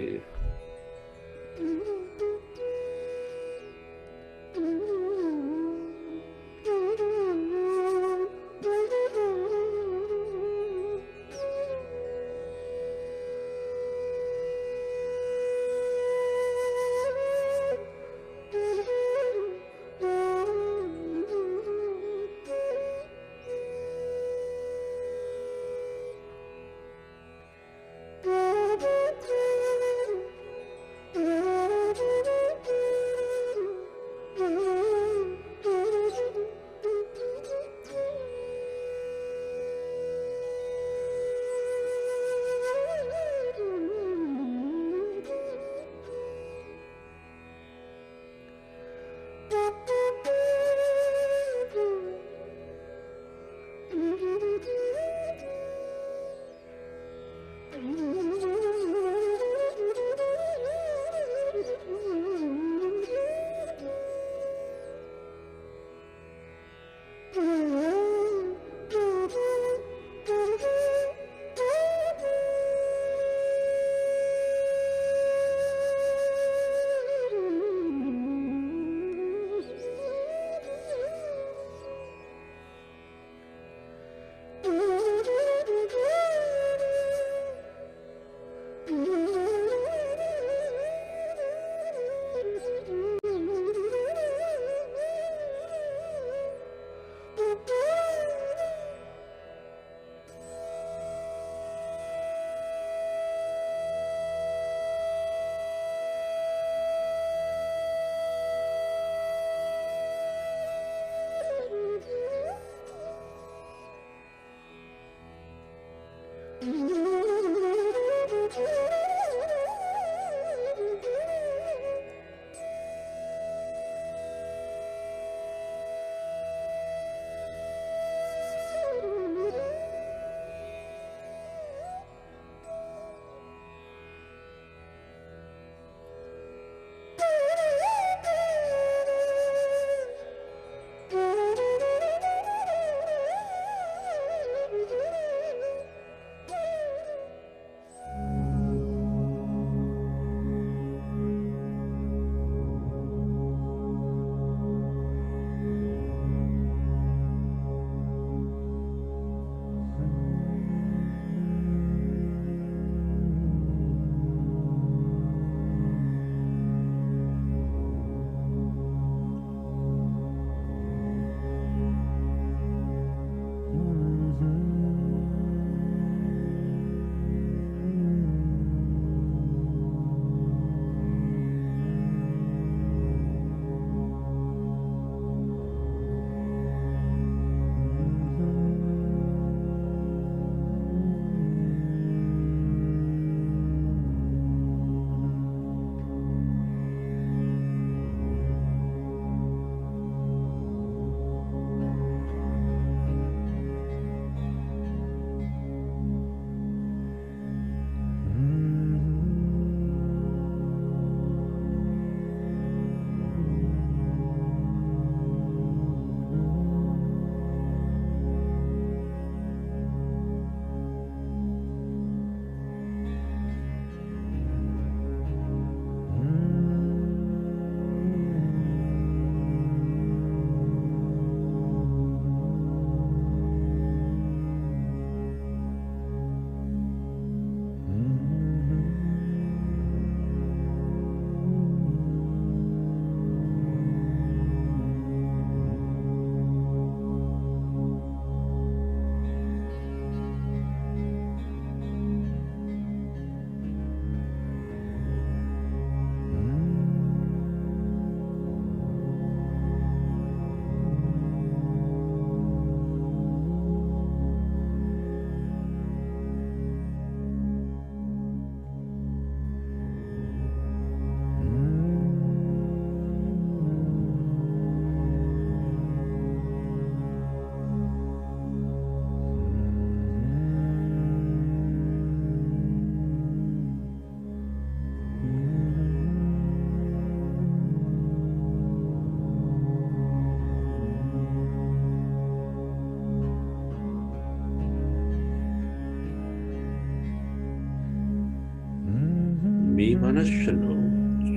మీ మనస్సును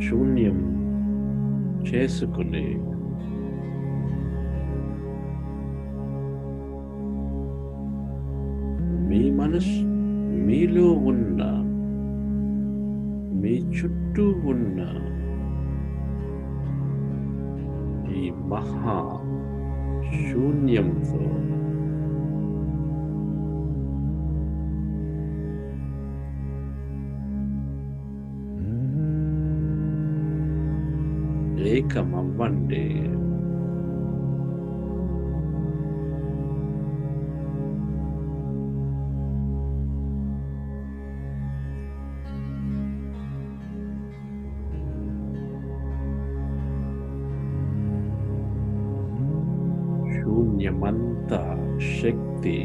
శూన్యం చేసుకుని మీ మనస్సు మీలో ఉన్న మీ చుట్టూ ఉన్న ఈ మహా శూన్యంతో ఏకమవ్వండి. శూన్యమంతా శక్తి,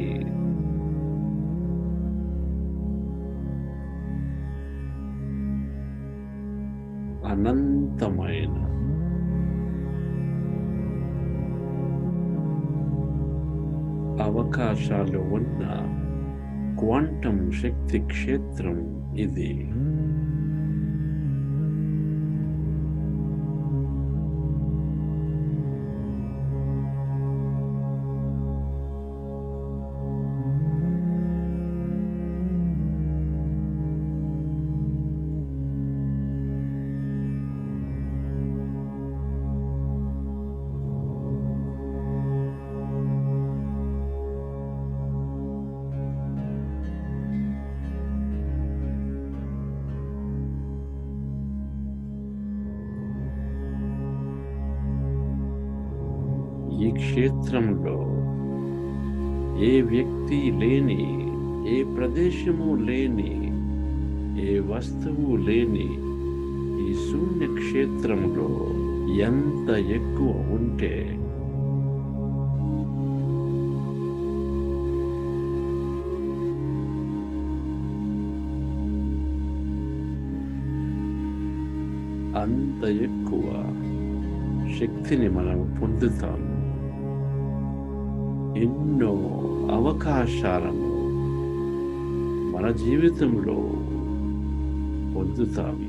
అనంతమైన అవకాశాలు ఉన్న క్వాంటం శక్తి క్షేత్రం ఇది. ఈ క్షేత్రంలో ఏ వ్యక్తి లేని, ఏ ప్రదేశము లేని, ఏ వస్తువు లేని ఈ శూన్య క్షేత్రంలో ఎంత ఎక్కువ ఉంటే అంత ఎక్కువ శక్తిని మనం పొందుతాము. ఎన్నో అవకాశాలను మన జీవితంలో పొందుతాము.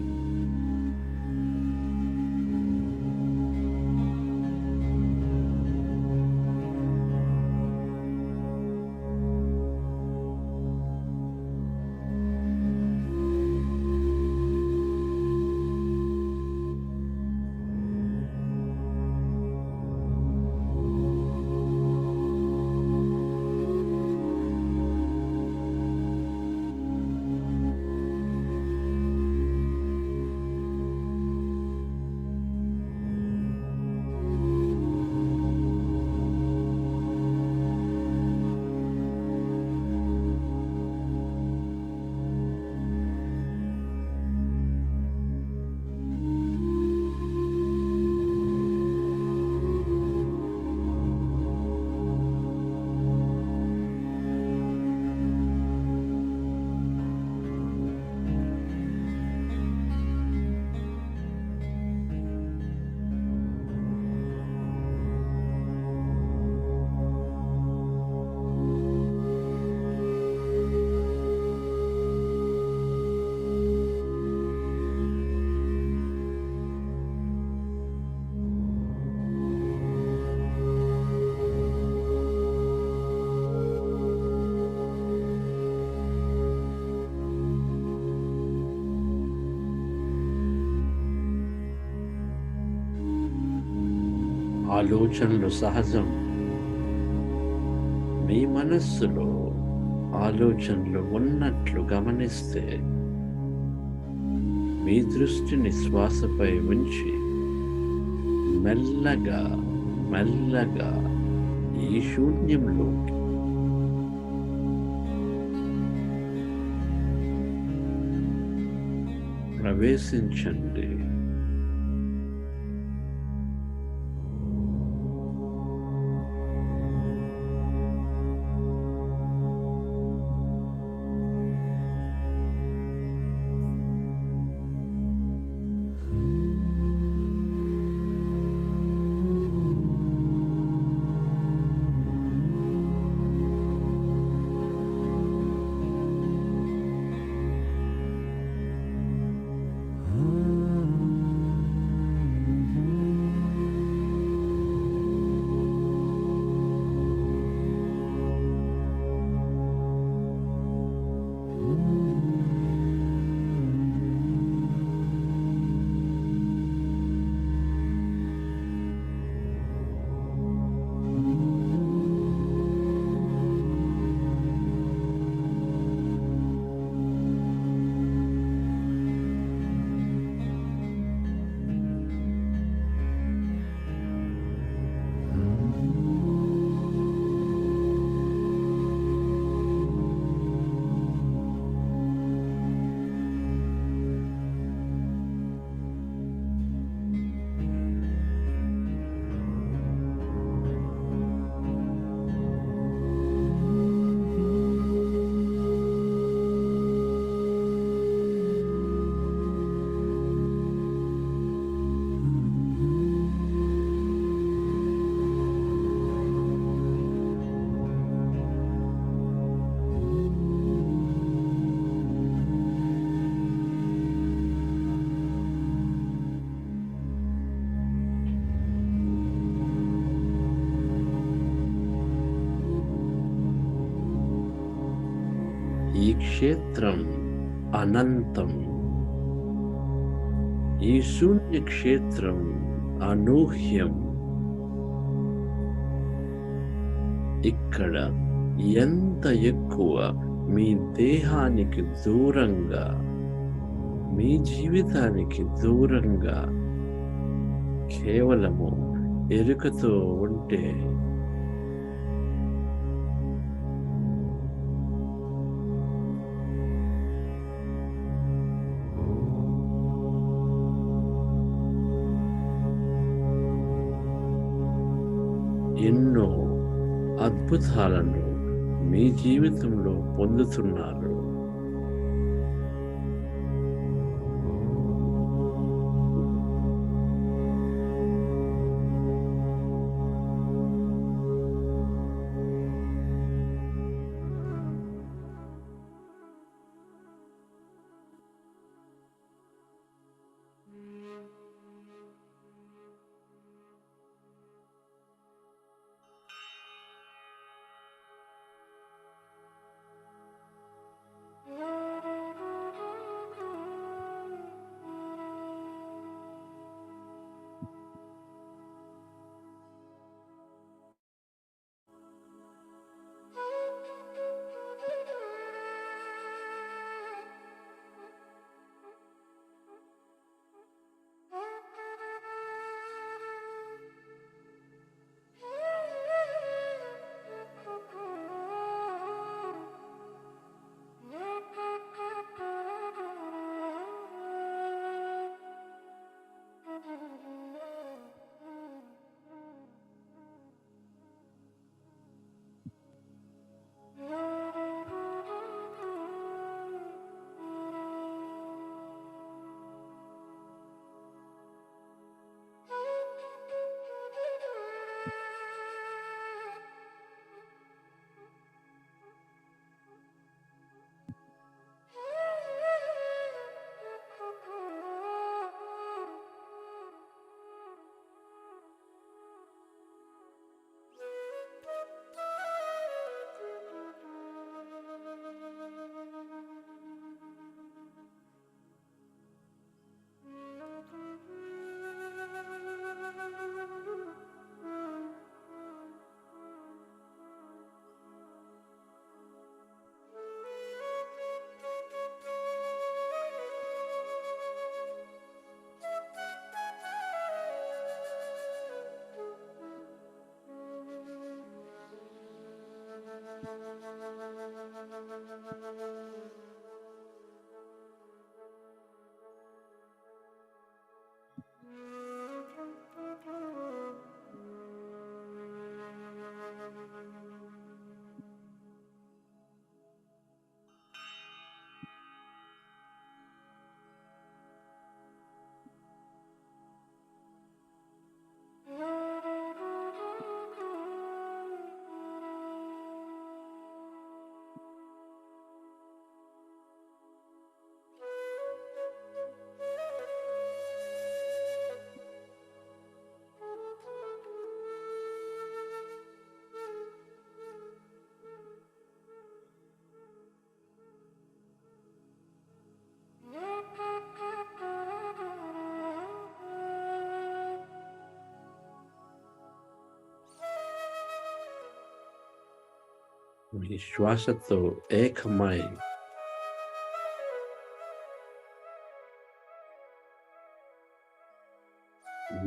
ఆలోచనలు సహజం. మీ మనస్సులో ఆలోచనలు ఉన్నట్లు గమనిస్తే మీ దృష్టిని శ్వాసపై ఉంచి మెల్లగా మెల్లగా ఈ శూన్యంలోకి ప్రవేశించండి. ఈ క్షేత్రం అనంతం. ఈ శూన్య క్షేత్రం అనూహ్యం. ఇక్కడ ఎంత ఎక్కువ మీ దేహానికి దూరంగా, మీ జీవితానికి దూరంగా కేవలము ఎరుకతో ఉంటే ఎన్నో అద్భుతాలను మీ జీవితంలో పొందుతున్నారు. మీ శ్వాసతో ఏకమై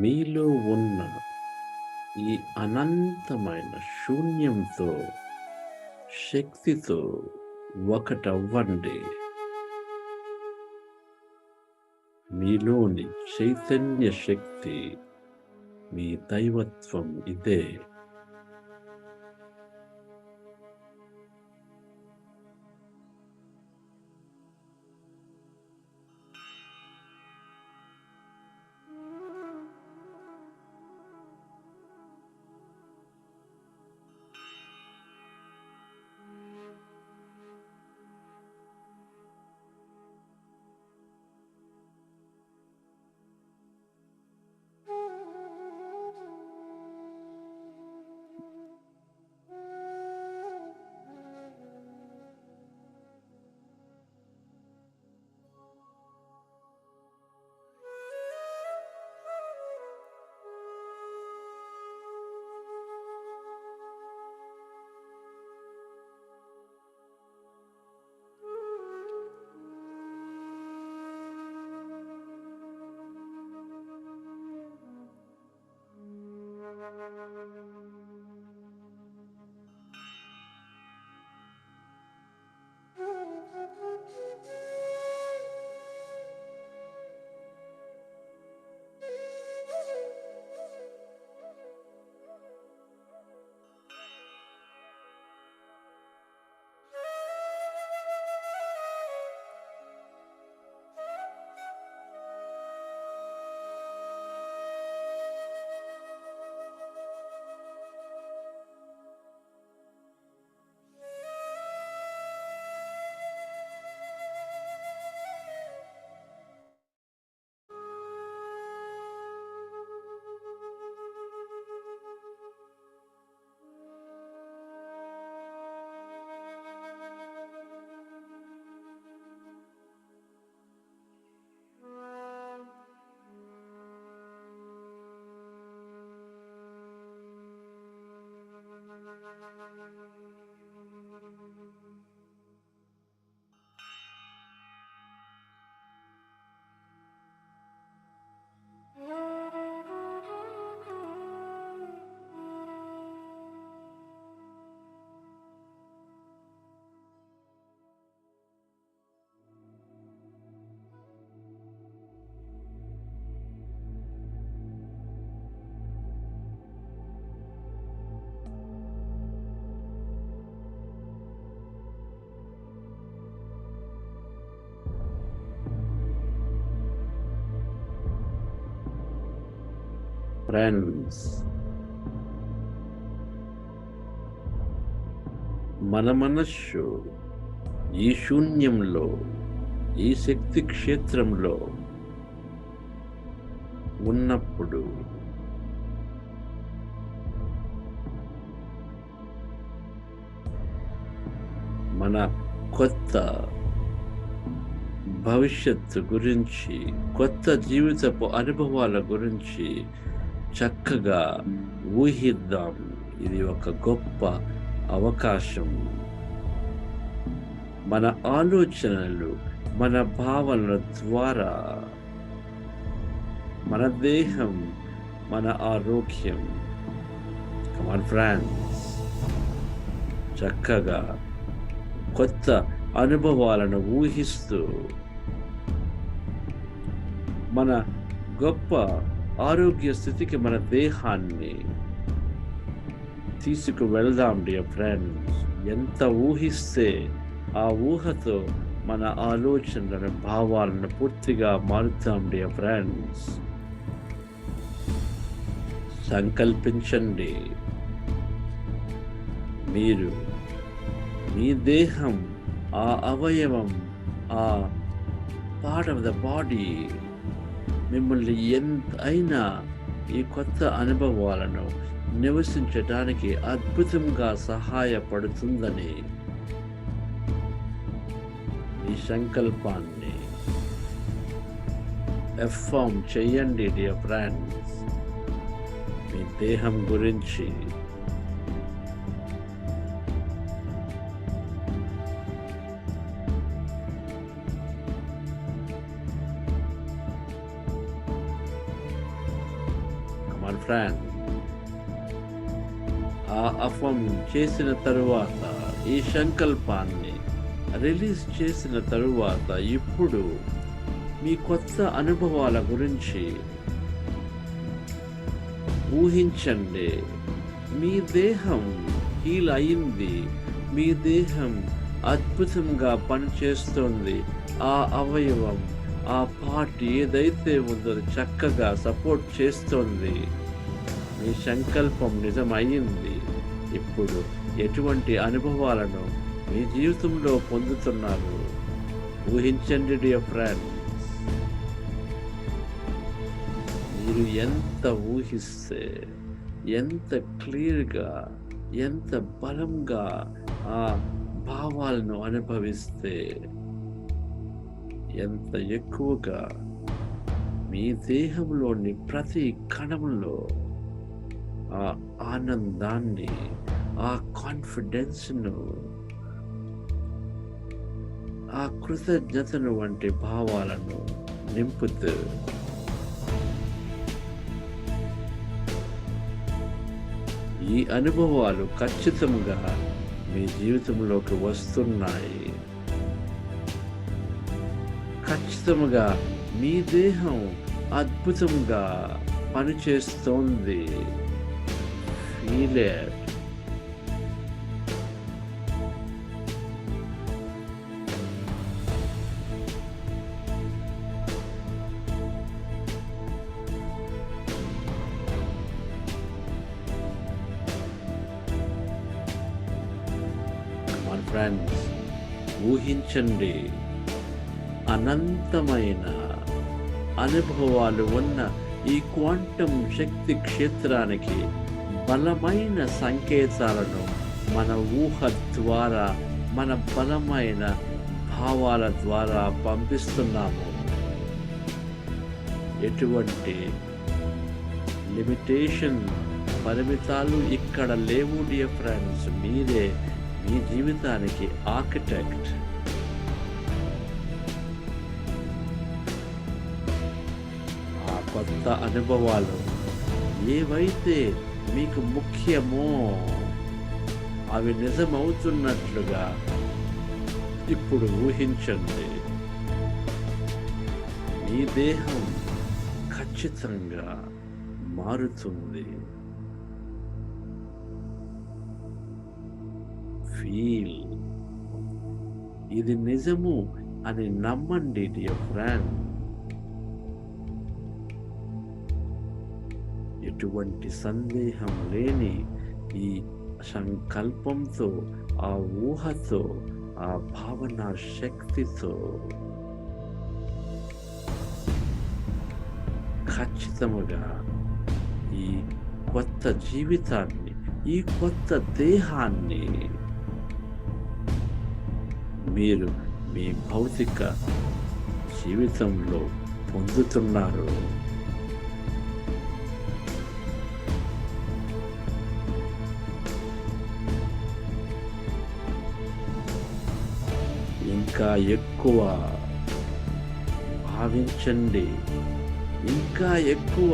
మీలో ఉన్న ఈ అనంతమైన శూన్యంతో, శక్తితో ఒకటవ్వండి. మీలోని చైతన్య శక్తి, మీ దైవత్వం ఇదే. ఫ్రెండ్స్, మన మనస్సు ఈ శూన్యంలో, ఈ శక్తి క్షేత్రంలో ఉన్నప్పుడు మన కొత్త భవిష్యత్తు గురించి, కొత్త జీవితపు అనుభవాల గురించి చక్కగా ఊహిద్దాం. ఇది ఒక గొప్ప అవకాశం. మన ఆలోచనలు, మన భావనల ద్వారా మన దేహం, మన ఆరోగ్యం, కమాన్ ఫ్రెండ్స్, చక్కగా కొత్త అనుభవాలను ఊహిస్తూ మన గొప్ప ఆరోగ్య స్థితికి మన దేహాన్ని తీసుకువెళ్దాం డియర్ ఫ్రెండ్స్. ఎంత ఊహిస్తే ఆ ఊహతో మన ఆలోచనలను, భావాలను పూర్తిగా మారుతాం డియర్ ఫ్రెండ్స్. సంకల్పించండి, మీరు మీ దేహం, ఆ అవయవం, ఆ పార్ట్ ఆఫ్ ద బాడీ మిమ్మల్ని ఎంతైనా ఈ కొత్త అనుభవాలను నివసించడానికి అద్భుతంగా సహాయపడుతుందని ఈ సంకల్పాన్ని ఎఫర్మ్ చేయండి డియర్ ఫ్రెండ్స్. మీ దేహం గురించి, ఫ్రెండ్, ఆ అఫర్మ్ చేసిన తరువాత, ఈ సంకల్పాన్ని రిలీజ్ చేసిన తరువాత, ఇప్పుడు మీ కొత్త అనుభవాల గురించి ఊహించండి. మీ దేహం హీల్ అయింది, మీ దేహం అద్భుతంగా పనిచేస్తుంది. ఆ అవయవం, ఆ పార్ట్ ఏదైతే ఉందో చక్కగా సపోర్ట్ చేస్తుంది. మీ సంకల్పం నిజమయ్యింది. ఇప్పుడు ఎటువంటి అనుభవాలను మీ జీవితంలో పొందుతున్నారు ఊహించండి డియర్ ఫ్రెండ్స్. మీరు ఎంత ఊహిస్తే, ఎంత క్లియర్గా, ఎంత బలంగా ఆ భావాలను అనుభవిస్తే, ఎంత ఎక్కువగా మీ దేహంలోని ప్రతి కణంలో ఆ ఆనందాన్ని, ఆ కాన్ఫిడెన్స్ను, ఆ కృతజ్ఞతను వంటి భావాలను నింపుతూ ఈ అనుభవాలు ఖచ్చితంగా మీ జీవితంలోకి వస్తున్నాయి. ఖచ్చితంగా మీ దేహం అద్భుతంగా పనిచేస్తోంది. Feel it. మన ఫ్రెండ్స్, ఊహించండి, అనంతమైన అనుభవాలు ఉన్న ఈ క్వాంటం శక్తి క్షేత్రానికి బలమైన సంకేతాలను మన ఊహ ద్వారా, మన బలమైన భావాల ద్వారా పంపిస్తున్నాము. ఎటువంటి లిమిటేషన్, పరిమితాలు ఇక్కడ లేవు డియర్ ఫ్రెండ్స్. మీరే మీ జీవితానికి ఆర్కిటెక్ట్. ఆ కొత్త అనుభవాలు ఏవైతే మీకు ముఖ్యమో అవి నిజమవుతున్నట్లుగా ఇప్పుడు ఊహించండి. మీ దేహం ఖచ్చితంగా మారుతుంది. ఫీల్. ఇది నిజము అని నమ్మండి డియర్ ఫ్రెండ్. ఎటువంటి సందేహం లేని ఈ సంకల్పంతో, ఆ ఊహతో, ఆ భావన శక్తితో ఖచ్చితముగా ఈ కొత్త జీవితాన్ని, ఈ కొత్త దేహాన్ని మీరు మీ భౌతిక జీవితంలో పొందుతున్నారు. ఇంకా ఎక్కువ భావించండి, ఇంకా ఎక్కువ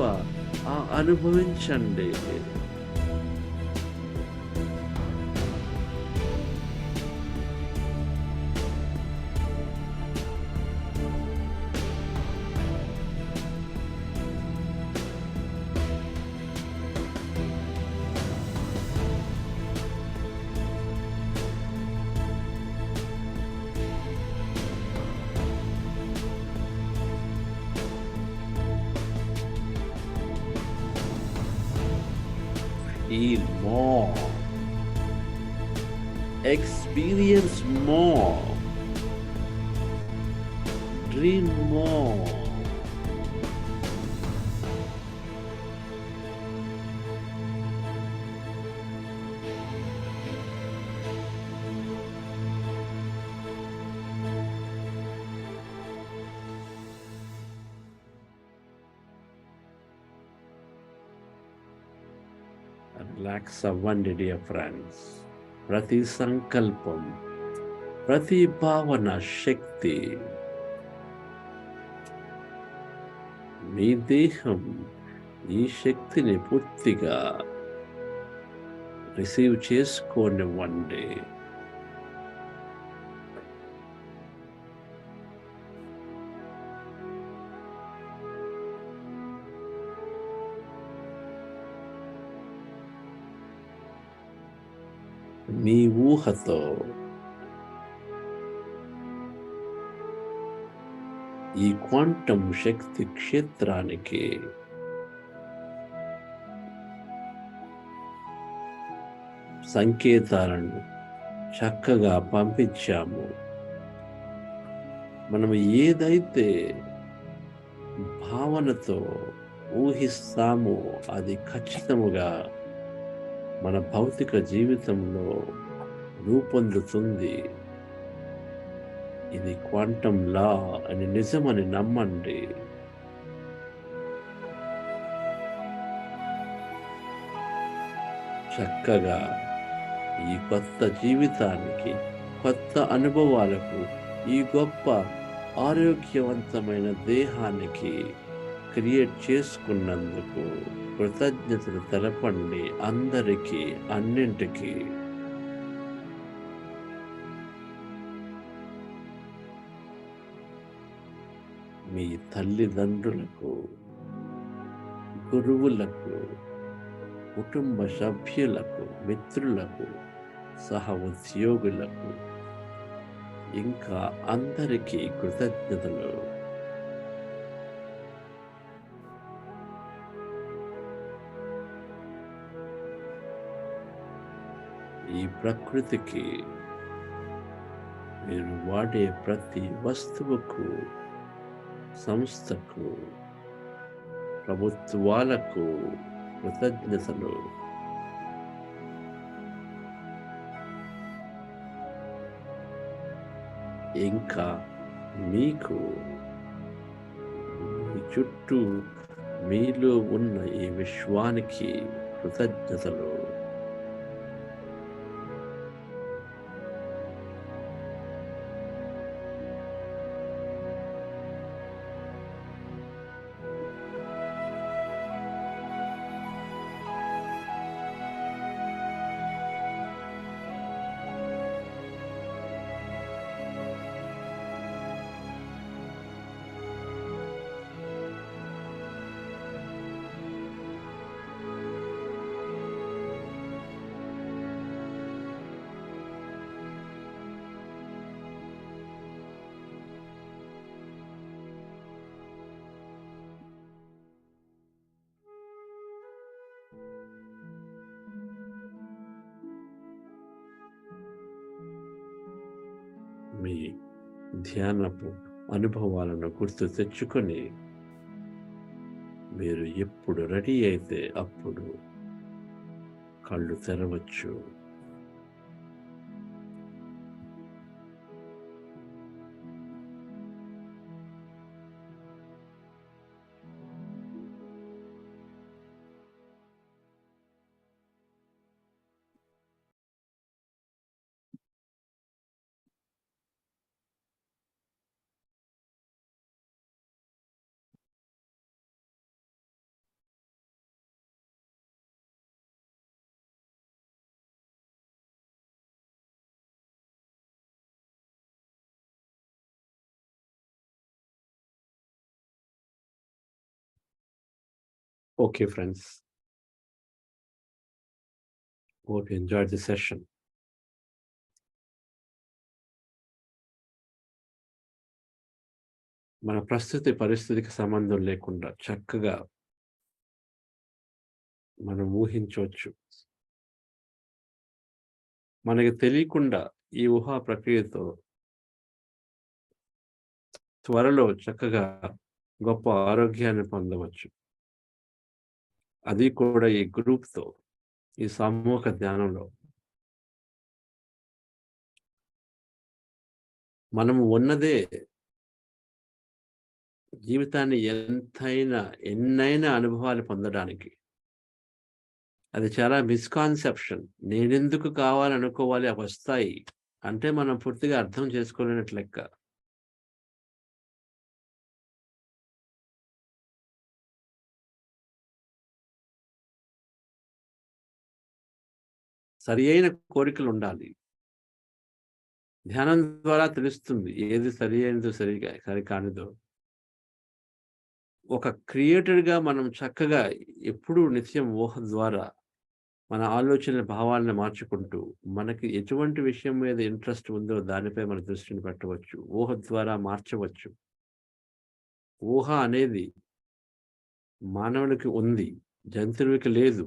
అనుభవించండి. Feel more, experience more, dream more. Relax అవ్వండి డియర్ ఫ్రెండ్స్. ప్రతి సంకల్పం, ప్రతి భావన శక్తి మీ దేహం ఈ శక్తిని పూర్తిగా రిసీవ్ చేసుకోనివ్వండి. మీ ఊహతో ఈ క్వాంటం శక్తి క్షేత్రానికి సంకేతాలను చక్కగా పంపించాము. మనం ఏదైతే భావనతో ఊహిస్తామో అది ఖచ్చితముగా మన భౌతిక జీవితంలో రూపొందుతుంది. ఇది క్వాంటం లా అని నిజమని నమ్మండి. చక్కగా ఈ కొత్త జీవితానికి, కొత్త అనుభవాలకు, ఈ గొప్ప ఆరోగ్యవంతమైన దేహానికి క్రియేట్ చేసుకున్నందుకు కృతజ్ఞతలు తెలపండి అందరికీ, అన్నింటికీ. మీ తల్లిదండ్రులకు, గురువులకు, కుటుంబ సభ్యులకు, మిత్రులకు, సహ ఉద్యోగులకు, ఇంకా అందరికీ కృతజ్ఞతలు. ఈ ప్రకృతికి, మీరు వాడే ప్రతి వస్తువుకు, సంస్థకు, ప్రభుత్వాలకు కృతజ్ఞతలు. ఇంకా మీకు మీ చుట్టూ మీలో ఉన్న ఈ విశ్వానికి కృతజ్ఞతలు. మీ ధ్యానపు అనుభవాలను గుర్తు తెచ్చుకొని మీరు ఎప్పుడు రెడీ అయితే అప్పుడు కళ్ళు తెరవచ్చు. Okay, friends. Hope you enjoyed the session. మన ప్రస్తుత పరిస్థితికి సంబంధం లేకుండా చక్కగా మనం ఊహించవచ్చు. మనకి తెలియకుండా ఈ ఊహా ప్రక్రియతో త్వరలో చక్కగా గొప్ప ఆరోగ్యాన్ని పొందవచ్చు. అది కూడా ఈ గ్రూప్తో, ఈ సామూహిక ధ్యానంలో. మనము ఉన్నదే జీవితాన్ని ఎన్నైనా అనుభవాలు పొందడానికి. అది చాలా మిస్కాన్సెప్షన్. నేనెందుకు కావాలనుకోవాలి, అవి వస్తాయి అంటే మనం పూర్తిగా అర్థం చేసుకోలేనట్లు లెక్క. సరి అయిన కోరికలు ఉండాలి. ధ్యానం ద్వారా తెలుస్తుంది ఏది సరి అయినదో సరికానిదో. ఒక క్రియేటర్గా మనం చక్కగా ఎప్పుడూ నిత్యం ఊహ ద్వారా మన ఆలోచన భావాలను మార్చుకుంటూ మనకి ఎటువంటి విషయం మీద ఇంట్రెస్ట్ ఉందో దానిపై మన దృష్టిని పెట్టవచ్చు. ఊహ ద్వారా మార్చవచ్చు. ఊహ అనేది మానవునికి ఉంది, జంతువునికి లేదు.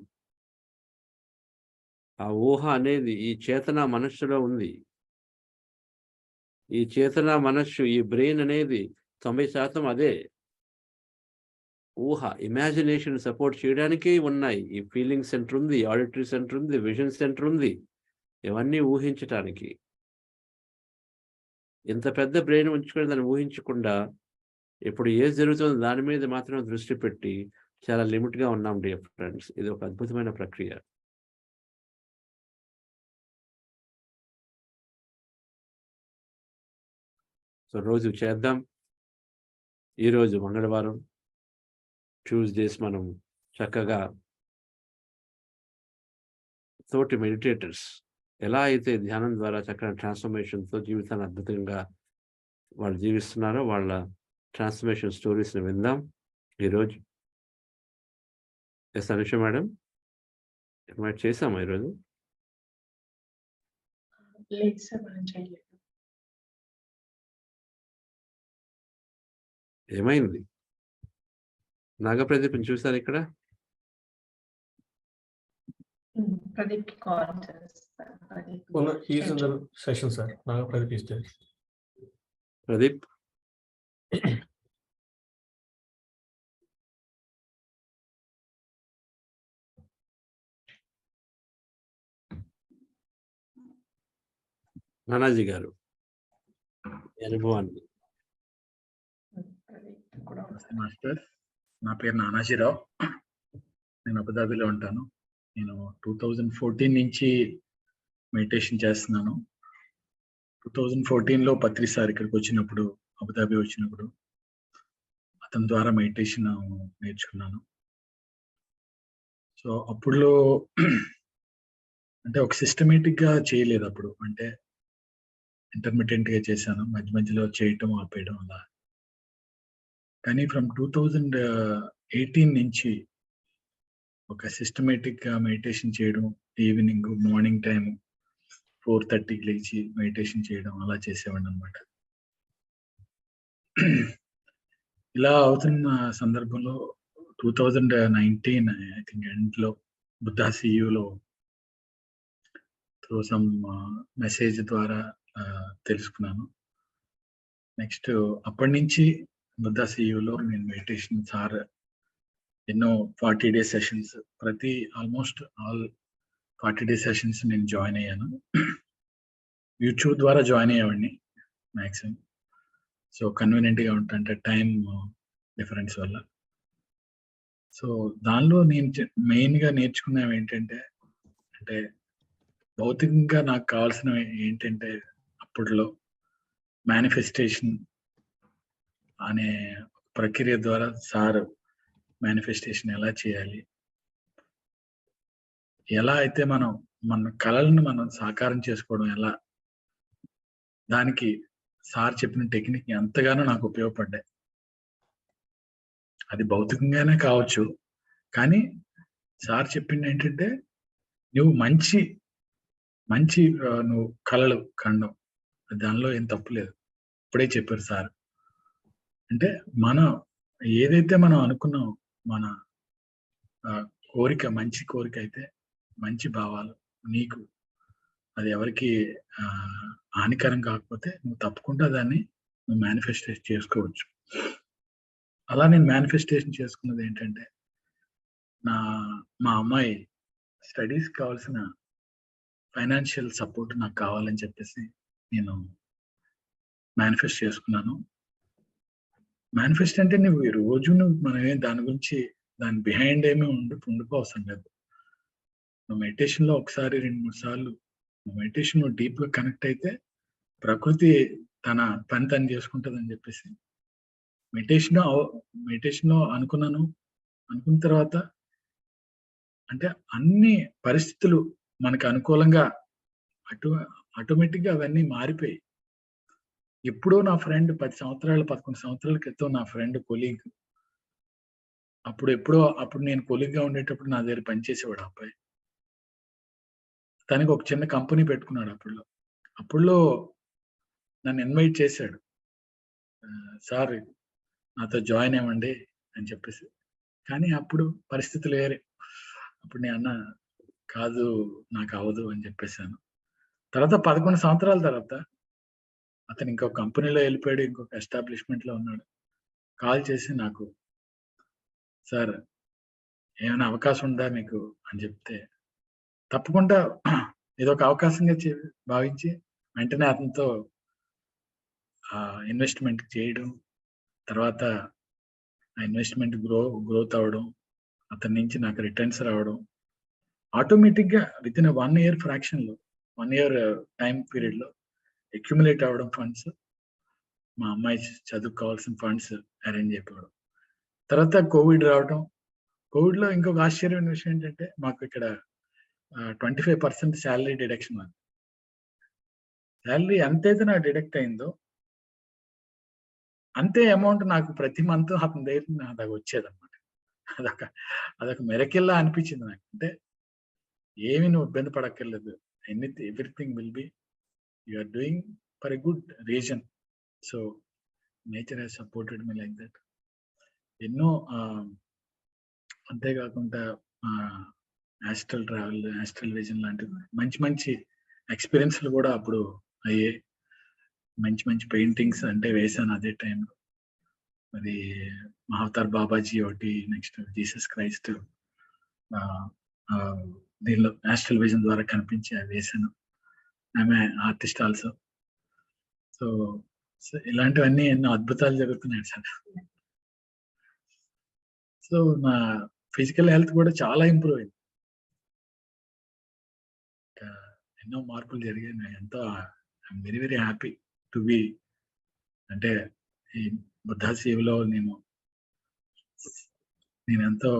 ఆ ఊహ అనేది ఈ చేతన మనస్సులో ఉంది. ఈ చేతన మనస్సు, ఈ బ్రెయిన్ అనేది 90% అదే. ఊహ, ఇమాజినేషన్ సపోర్ట్ చేయడానికే ఉన్నాయి. ఈ ఫీలింగ్ సెంటర్ ఉంది, ఆడిటరీ సెంటర్ ఉంది, విజన్ సెంటర్ ఉంది. ఇవన్నీ ఊహించటానికి. ఇంత పెద్ద బ్రెయిన్ ఉంచుకొని దాన్ని ఊహించకుండా ఇప్పుడు ఏది జరుగుతుందో దాని మీద మాత్రం దృష్టి పెట్టి చాలా లిమిట్గా ఉన్నాం డియర్ ఫ్రెండ్స్. ఇది ఒక అద్భుతమైన ప్రక్రియ. సో రోజు చేద్దాం. ఈరోజు మంగళవారం, ట్యూస్డేస్ మనం చక్కగా తోటి మెడిటేటర్స్ ఎలా అయితే ధ్యానం ద్వారా చక్కని ట్రాన్స్ఫర్మేషన్తో జీవితాన్ని అద్భుతంగా వాళ్ళు జీవిస్తున్నారో వాళ్ళ ట్రాన్స్ఫర్మేషన్ స్టోరీస్ని విందాం ఈరోజు. ఎస్ అనుష మేడం, ఇన్వైట్ చేసామా ఈరోజు? లేదు సార్, మనం చేయలేదు. ఏమైంది? నాగప్రదీప్ని చూసారు ఇక్కడ? ప్రదీప్ కాల్ చేస్తాను. He's in the session, sir. Nagapradeep is there. Pradeep Nanaji గారు అనుభవాన్ని. మాస్టర్, నా పేరు నానాజీరావు. నేను అబుదాబిలో ఉంటాను. నేను 2014 నుంచి మెడిటేషన్ చేస్తున్నాను. 2014లో పత్రి సార్ ఇక్కడికి వచ్చినప్పుడు, అబుదాబి వచ్చినప్పుడు అతని ద్వారా మెడిటేషన్ నేర్చుకున్నాను. సో అప్పుడులో అంటే ఒక సిస్టమేటిక్ గా చేయలేదు. అప్పుడు అంటే ఇంటర్మీడియట్ గా చేశాను, మధ్య మధ్యలో చేయటం ఆపేయడం అలా. కానీ ఫ్రమ్ 2018 నుంచి ఒక సిస్టమేటిక్ గా మెడిటేషన్ చేయడం, ఈవినింగ్ మార్నింగ్ టైం 4:30కి లేచి మెడిటేషన్ చేయడం అలా చేసేవాడిని అనమాట. ఇలా అవుతున్న సందర్భంలో 2019 ఐ థింక్ ఎండ్లో బుద్ధా సియులో త్రూ సమ్ మెసేజ్ ద్వారా తెలుసుకున్నాను. నెక్స్ట్ అప్పటి నుంచి బుద్ధ సిఇఓలో నేను మెడిటేషన్ సార్ ఎన్నో 40 డేస్ సెషన్స్ ప్రతి ఆల్మోస్ట్ ఆల్ 40 డేస్ సెషన్స్ నేను జాయిన్ అయ్యాను. యూట్యూబ్ ద్వారా జాయిన్ అయ్యేవాడిని మ్యాక్సిమం. సో కన్వీనియంట్గా ఉంటుంటే టైం డిఫరెన్స్ వల్ల. సో దానిలో నేను మెయిన్గా నేర్చుకున్నవి ఏంటంటే, అంటే భౌతికంగా నాకు కావాల్సినవి ఏంటంటే అప్పట్లో మేనిఫెస్టేషన్ అనే ప్రక్రియ ద్వారా సార్ మేనిఫెస్టేషన్ ఎలా చేయాలి, ఎలా అయితే మనం మన కళలను మనం సాకారం చేసుకోవడం ఎలా, దానికి సార్ చెప్పిన టెక్నిక్ ఎంతగానో నాకు ఉపయోగపడ్డాయి. అది భౌతికంగానే కావచ్చు, కానీ సార్ చెప్పింది ఏంటంటే నువ్వు మంచి మంచి నువ్వు కళలు కండం, దానిలో ఏం తప్పు లేదు. ఇప్పుడే చెప్పారు సార్. అంటే మనం ఏదైతే మనం అనుకున్నాం, మన కోరిక మంచి కోరిక అయితే, మంచి భావాలు నీకు అది ఎవరికి హానికరం కాకపోతే నువ్వు తప్పకుండా దాన్ని నువ్వు మేనిఫెస్టేషన్ చేసుకోవచ్చు. అలా నేను మేనిఫెస్టేషన్ చేసుకున్నది ఏంటంటే, మా అమ్మాయి స్టడీస్ కావాల్సిన ఫైనాన్షియల్ సపోర్ట్ నాకు కావాలని చెప్పేసి నేను మేనిఫెస్ట్ చేసుకున్నాను. మేనిఫెస్ట్ అంటే నువ్వు ఈ రోజు మనం దాని గురించి దాని బిహైండ్ ఏమీ ఉండిపోవసరం లేదు. నువ్వు మెడిటేషన్లో ఒకసారి 2-3 సార్లు మెడిటేషన్ డీప్ గా కనెక్ట్ అయితే ప్రకృతి తన పని తను చేసుకుంటుందని చెప్పేసి మెడిటేషన్ లో అనుకున్నాను. అనుకున్న తర్వాత అంటే అన్ని పరిస్థితులు మనకు అనుకూలంగా ఆటోమేటిక్ గా అవన్నీ మారిపోయి, ఎప్పుడో నా ఫ్రెండ్ 11 సంవత్సరాల క్రితం నా ఫ్రెండ్ కొలీగ్, అప్పుడు నేను కొలీగ్ గా ఉండేటప్పుడు నా దగ్గర పనిచేసేవాడు అబ్బాయి. తనకి ఒక చిన్న కంపెనీ పెట్టుకున్నాడు. అప్పుడులో నన్ను ఇన్వైట్ చేశాడు, సార్ నాతో జాయిన్ అవ్వండి అని చెప్పేసి. కానీ అప్పుడు పరిస్థితులు వేరే. అప్పుడు నేను అన్నా కాదు, నాకు అవ్వదు అని చెప్పేసాను. తర్వాత 11 సంవత్సరాల తర్వాత అతను ఇంకొక కంపెనీలో వెళ్ళిపోయాడు, ఇంకొక ఎస్టాబ్లిష్మెంట్ లో ఉన్నాడు. కాల్ చేసి నాకు, సార్ ఏమైనా అవకాశం ఉందా మీకు అని చెప్తే, తప్పకుండా ఏదో ఒక అవకాశంగా భావించి వెంటనే అతనితో ఇన్వెస్ట్మెంట్ చేయడం, తర్వాత ఆ ఇన్వెస్ట్మెంట్ గ్రోత్ అవ్వడం, అతని నుంచి నాకు రిటర్న్స్ రావడం, ఆటోమేటిక్ గా విత్ ఇన్ 1 year ఫ్రాక్షన్ లో 1 year టైం పీరియడ్ లో అక్యుములేట్ అవ్వడం ఫండ్స్. మా అమ్మాయి చదువుకోవాల్సిన ఫండ్స్ అరేంజ్ అయిపోవడం. తర్వాత కోవిడ్ రావడం. కోవిడ్ లో ఇంకొక ఆశ్చర్యమైన విషయం ఏంటంటే, మాకు ఇక్కడ 25% శాలరీ డిడక్షన్. శాలరీ ఎంతైతే నాకు డిడక్ట్ అయిందో అంతే అమౌంట్ నాకు ప్రతి మంత్ అతని దగ్గర నా దగ్గర వచ్చేదన్నమాట. అదొక మెరకిల్లా అనిపించింది నాకు. అంటే ఏమి నువ్వు ఇబ్బంది పడక్కర్లేదు, everything will be you are doing for a good reason. So nature has supported me like that. ఎన్నో అంతేకాకుండా ఆస్ట్రల్ ట్రావెల్, ఆస్ట్రల్ విజన్ లాంటివి మంచి మంచి ఎక్స్పీరియన్స్లు కూడా అప్పుడు అయ్యాయి. మంచి మంచి పెయింటింగ్స్ అంటే వేశాను అదే టైంలో. అది మహావతార్ బాబాజీ ఒకటి, నెక్స్ట్ జీసస్ క్రైస్ట్ దీనిలో ఆస్ట్రల్ విజన్ ద్వారా కనిపించి అవి వేశాను. ఆమె ఆర్టిస్ట్ ఆల్సో. సో ఇలాంటివన్నీ ఎన్నో అద్భుతాలు జరుగుతున్నాయి సార్. సో నా ఫిజికల్ హెల్త్ కూడా చాలా ఇంప్రూవ్ అయింది. ఎన్నో మార్పులు జరిగాయి. ఎంతో I'm very very happy to be, అంటే ఈ బుద్ధ సేవలో నేను ఎంతో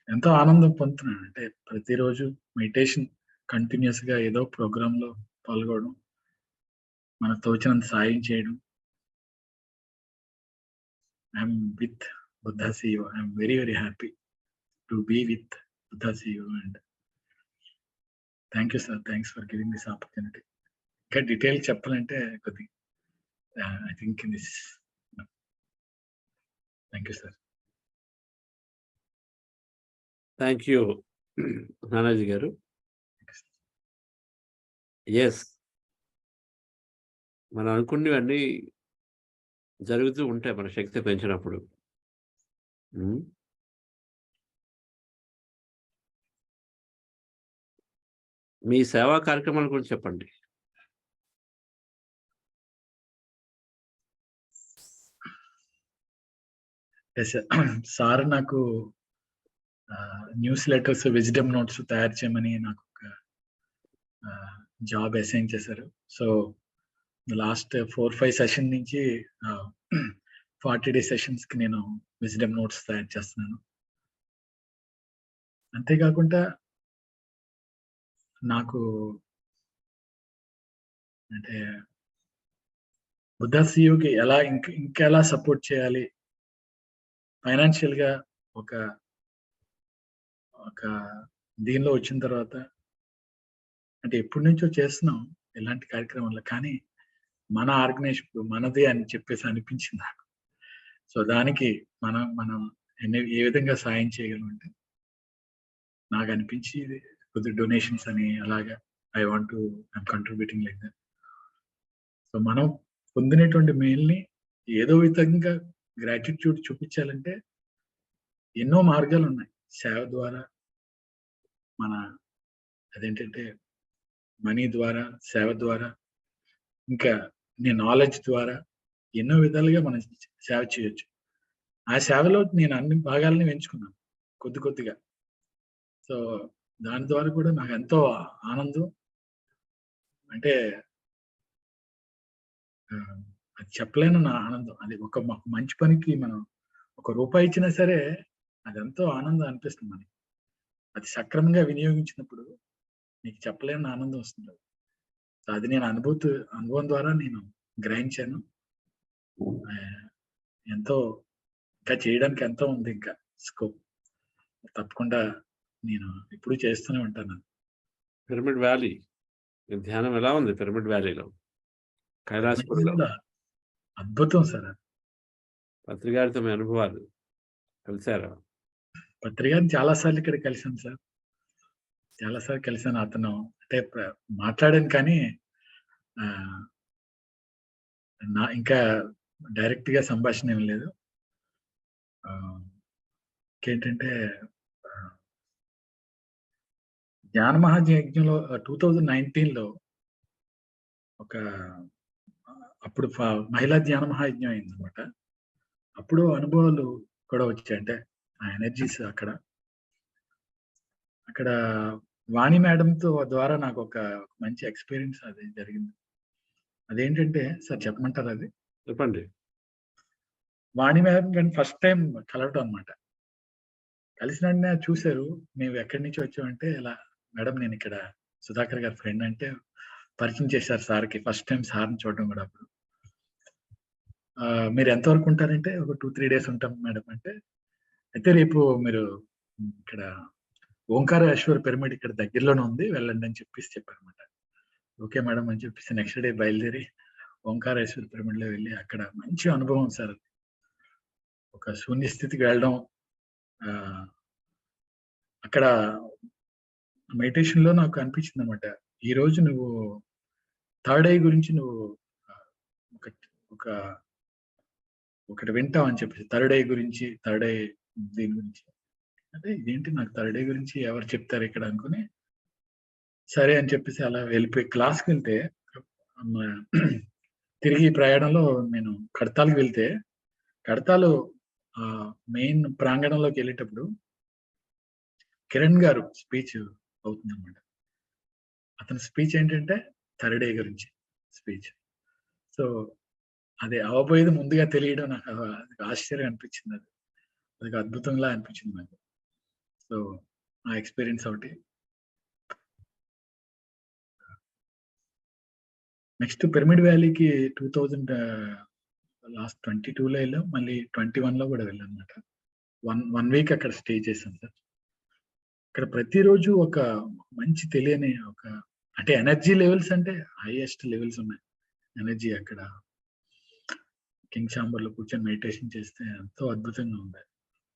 ఎంతో ఆనందం పొందుతున్నాను. అంటే ప్రతిరోజు మెడిటేషన్ కంటిన్యూస్ గా ఏదో ప్రోగ్రామ్ లో పాల్గొనడం, మనకు తోచినంత సాయం చేయడం. I'm with Buddha CEO. I'm very very happy to be with Buddha CEO and thank you sir. Thanks for giving this opportunity. ఇంకా డీటెయిల్ చెప్పాలంటే కొద్దిగా I think this. Thank you sir. Thank you Nanaji గారు. ఎస్, మనం అనుకున్నవన్నీ జరుగుతూ ఉంటాయి మన శక్తి పెంచినప్పుడు. మీ సేవా కార్యక్రమాల గురించి చెప్పండి. సార్ నాకు న్యూస్ లెటర్స్, విజ్డమ్ నోట్స్ తయారు చేయమని నాకు ఒక జాబ్ అసైన్ చేశారు. సో లాస్ట్ 4-5 సెషన్ నుంచి 40 డే సెషన్స్ కి నేను విజ్డమ్ నోట్స్ తయారు చేస్తున్నాను. అంతేకాకుండా నాకు అంటే బుద్ధా సిఇఓకి ఎలా ఇంకెలా సపోర్ట్ చేయాలి, ఫైనాన్షియల్ గా ఒక దీనిలో వచ్చిన తర్వాత, అంటే ఎప్పటి నుంచో చేస్తున్నాం ఇలాంటి కార్యక్రమాలు, కానీ మన ఆర్గనైజేషన్ మనదే అని చెప్పేసి అనిపించింది నాకు. సో దానికి మనం ఏ విధంగా సాయం చేయగలం అంటే, నాకు అనిపించి కొద్ది డొనేషన్స్ అని, అలాగా I'm contributing like that. So మనం పొందినటువంటి మెయిల్ని ఏదో విధంగా గ్రాటిట్యూడ్ చూపించాలంటే ఎన్నో మార్గాలు ఉన్నాయి. సేవ ద్వారా, మన అదేంటంటే మనీ ద్వారా, సేవ ద్వారా, ఇంకా నీ నాలెడ్జ్ ద్వారా ఎన్నో విధాలుగా మనం సేవ చేయొచ్చు. ఆ సేవలో నేను అన్ని భాగాలని ఎంచుకున్నాను కొద్దిగా. సో దాని ద్వారా కూడా నాకు ఎంతో ఆనందం. అంటే అది చెప్పలేను నా ఆనందం. అది ఒక మంచి పనికి మనం ₹1 ఇచ్చినా సరే అది ఎంతో ఆనందం అనిపిస్తుంది మనకి. అది సక్రమంగా వినియోగించినప్పుడు నీకు చెప్పలేని ఆనందం వస్తుంది. సో అది నేను అనుభవం ద్వారా నేను గ్రహించాను. ఎంతో ఇంకా చేయడానికి ఎంతో ఉంది, ఇంకా స్కోప్. తప్పకుండా నేను ఎప్పుడు చేస్తూనే ఉంటాను. పిరమిడ్ వ్యాలీ ధ్యానం ఎలా ఉంది? పిరమిడ్ వ్యాలీలో, కైలాసపురిలో అద్భుతం సార్. పత్రికారితో మీ అనుభవాలు కలిసారా? పత్రికారిని చాలాసార్లు ఇక్కడ కలిసాను సార్, చాలాసార్లు కలిసాను. అతను అంటే మాట్లాడాను, కానీ ఇంకా డైరెక్ట్ గా సంభాషణ ఏం లేదు. ఇంకేంటంటే జ్ఞాన మహాయజ్ఞంలో 2019లో అప్పుడు మహిళా జ్ఞాన మహాయజ్ఞం అయింది అనమాట. అప్పుడు అనుభవాలు కూడా వచ్చాయి. అంటే ఆ ఎనర్జీస్ అక్కడ వాణి మేడంతో ద్వారా నాకు ఒక మంచి ఎక్స్పీరియన్స్ అది జరిగింది. అదేంటంటే సార్ చెప్పమంటారు? అది చెప్పండి. వాణి మేడం కానీ ఫస్ట్ టైం కలవటం అనమాట. కలిసిన వెంటనే చూశారు, మేము ఎక్కడి నుంచి వచ్చామంటే, ఇలా మేడం నేను ఇక్కడ సుధాకర్ గారి ఫ్రెండ్ అంటే పరిచయం చేశారు సార్కి. ఫస్ట్ టైం సార్ని చూడడం కూడా. అప్పుడు మీరు ఎంతవరకు ఉంటారంటే, ఒక 2-3 డేస్ ఉంటాం మేడం అంటే, అయితే రేపు మీరు ఇక్కడ ఓంకారేశ్వర పిరమిడ్ ఇక్కడ దగ్గరలోనే ఉంది, వెళ్ళండి అని చెప్పారనమాట. ఓకే మేడం అని చెప్పేసి నెక్స్ట్ డే బయలుదేరి ఓంకారేశ్వర పిరమిడ్ లో వెళ్ళి అక్కడ మంచి అనుభవం సార్. ఒక శూన్య స్థితికి వెళ్ళడం, అక్కడ మెడిటేషన్ లో నాకు అనిపించింది అనమాట, ఈ రోజు నువ్వు థర్డ్ ఐ గురించి నువ్వు ఒకటి వింటావు అని చెప్పేసి, థర్డ్ ఐ దీని గురించి. అంటే ఇదేంటి, నాకు థర్డ్ ఐ గురించి ఎవరు చెప్తారు ఇక్కడ అనుకుని, సరే అని చెప్పేసి అలా వెళ్ళిపోయి క్లాస్కి వెళ్తే, తిరిగి ప్రయాణంలో నేను కడతాలకు వెళ్తే, కడతాలు మెయిన్ ప్రాంగణంలోకి వెళ్ళేటప్పుడు కిరణ్ గారు స్పీచ్ అవుతుంది అనమాట. అతని స్పీచ్ ఏంటంటే థర్డ్ ఐ గురించి స్పీచ్. సో అది అవబోయేది ముందుగా తెలియడం నాకు ఆశ్చర్యం అనిపించింది. అది అద్భుతంగా అనిపించింది నాకు. సో ఆ ఎక్స్పీరియన్స్ ఒకటి. నెక్స్ట్ పిరమిడ్ వ్యాలీకి 2000 లాస్ట్ 22లో వెళ్ళాం, మళ్ళీ 21లో కూడా వెళ్ళాం అనమాట. వన్ వీక్ అక్కడ స్టే చేశాం సార్. ఇక్కడ ప్రతిరోజు ఒక మంచి తెలియని అంటే ఎనర్జీ లెవెల్స్ అంటే హైయెస్ట్ లెవెల్స్ ఉన్నాయి ఎనర్జీ. అక్కడ కింగ్ ఛాంబర్ లో కూర్చొని మెడిటేషన్ చేస్తే ఎంతో అద్భుతంగా ఉంది.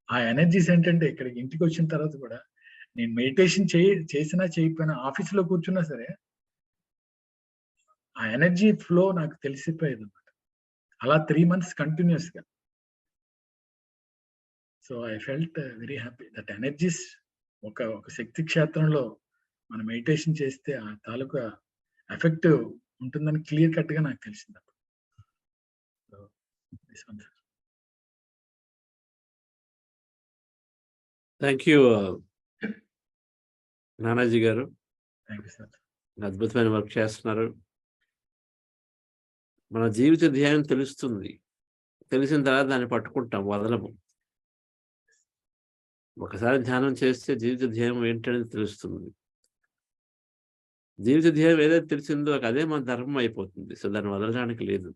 ఆ ఎనర్జీస్ ఏంటంటే ఇక్కడికి ఇంటికి వచ్చిన తర్వాత కూడా నేను మెడిటేషన్ చేసినా చేయకపోయినా, ఆఫీసులో కూర్చున్నా సరే ఆ ఎనర్జీ ఫ్లో నాకు తెలిసిపోయేది అనమాట. అలా 3 months కంటిన్యూస్‌గా. So, I felt very happy. That energies ఒక శక్తి క్షేత్రంలో మనం మెడిటేషన్ చేస్తే ఆ తాలూకా ఎఫెక్ట్ ఉంటుందని క్లియర్ కట్‌గా నాకు తెలిసిందప్పుడు. So, this one sir. Thank you Nanaji గారు. Thank you sir. అద్భుతమైన వర్క్ చేస్తున్నారు. మన జీవిత ధ్యేయం తెలుస్తుంది. తెలిసిన తర్వాత దాన్ని పట్టుకుంటాం, వదలము. ఒకసారి ధ్యానం చేస్తే జీవిత ధ్యేయం ఏంటనేది తెలుస్తుంది. జీవిత ధ్యేయం ఏదైతే తెలిసిందో అదే మన ధర్మం అయిపోతుంది. సో, దాన్ని వదలడానికి లేదు.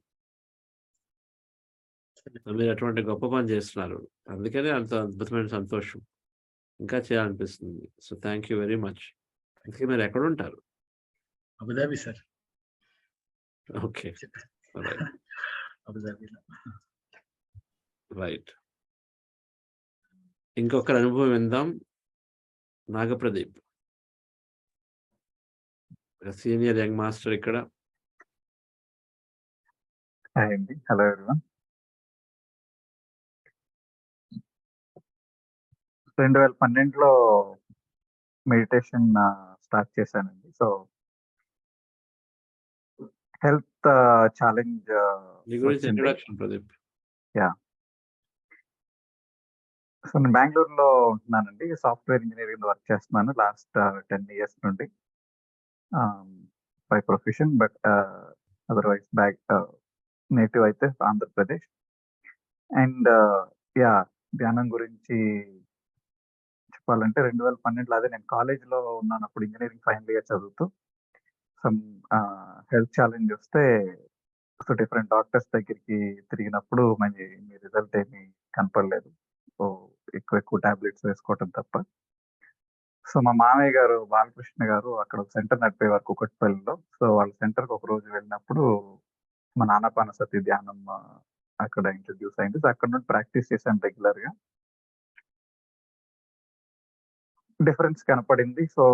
మీరు అటువంటి గొప్ప పని చేస్తున్నారు. అందుకనే అంత అద్భుతమైన సంతోషం. ఇంకా చేయాలనిపిస్తుంది. So, thank you very much. ఇంతకీ మీరు ఎక్కడుంటారు? Abu Dhabi sir. Okay. Right. అబుదాబిలో. Right. ఇంకొకరి అనుభవం విందాం. నాగప్రదీప్. సీనియర్ యంగ్ మాస్టర్ ఇక్కడ. హాయ్ అండి. Hello everyone. 2012లో మెడిటేషన్ స్టార్ట్ చేశానండి. సో, హెల్త్ ఛాలెంజ్ మీ గురించి వచ్చింది. ఇంట్రొడక్షన్ ప్రదీప్. సో, నేను బెంగుళూరులో ఉంటున్నానండి. సాఫ్ట్‌వేర్ ఇంజినీరింగ్‌లో వర్క్ చేస్తున్నాను లాస్ట్ 10 ఇయర్స్ నుండి. By profession but otherwise native అయితే ఆంధ్రప్రదేశ్. అండ్ ధ్యానం గురించి చెప్పాలంటే 2012లో అదే నేను కాలేజ్‌లో ఉన్నాను. అప్పుడు ఇంజినీరింగ్ ఫైనల్ ఇయర్ చదువుతూ సమ్ హెల్త్ ఛాలెంజ్ వస్తే సో, డిఫరెంట్ డాక్టర్స్ దగ్గరికి తిరిగినప్పుడు మీ రిజల్ట్ ఏమీ కనపడలేదు. సో, ఎక్కువ టాబ్లెట్స్ వేసుకోవటం తప్ప. సో, మా మామయ్య గారు బాలకృష్ణ గారు అక్కడ ఒక సెంటర్ నడిపేవారు కూకట్పల్లిలో. సో, వాళ్ళ సెంటర్‌కి ఒకరోజు వెళ్ళినప్పుడు మన ఆనాపానసతి ధ్యానం అక్కడ ఇంట్రొడ్యూస్ అయింది. సో, అక్కడ నుండి ప్రాక్టీస్ చేశాను రెగ్యులర్‌గా. డిఫరెన్స్ కనపడింది. సో,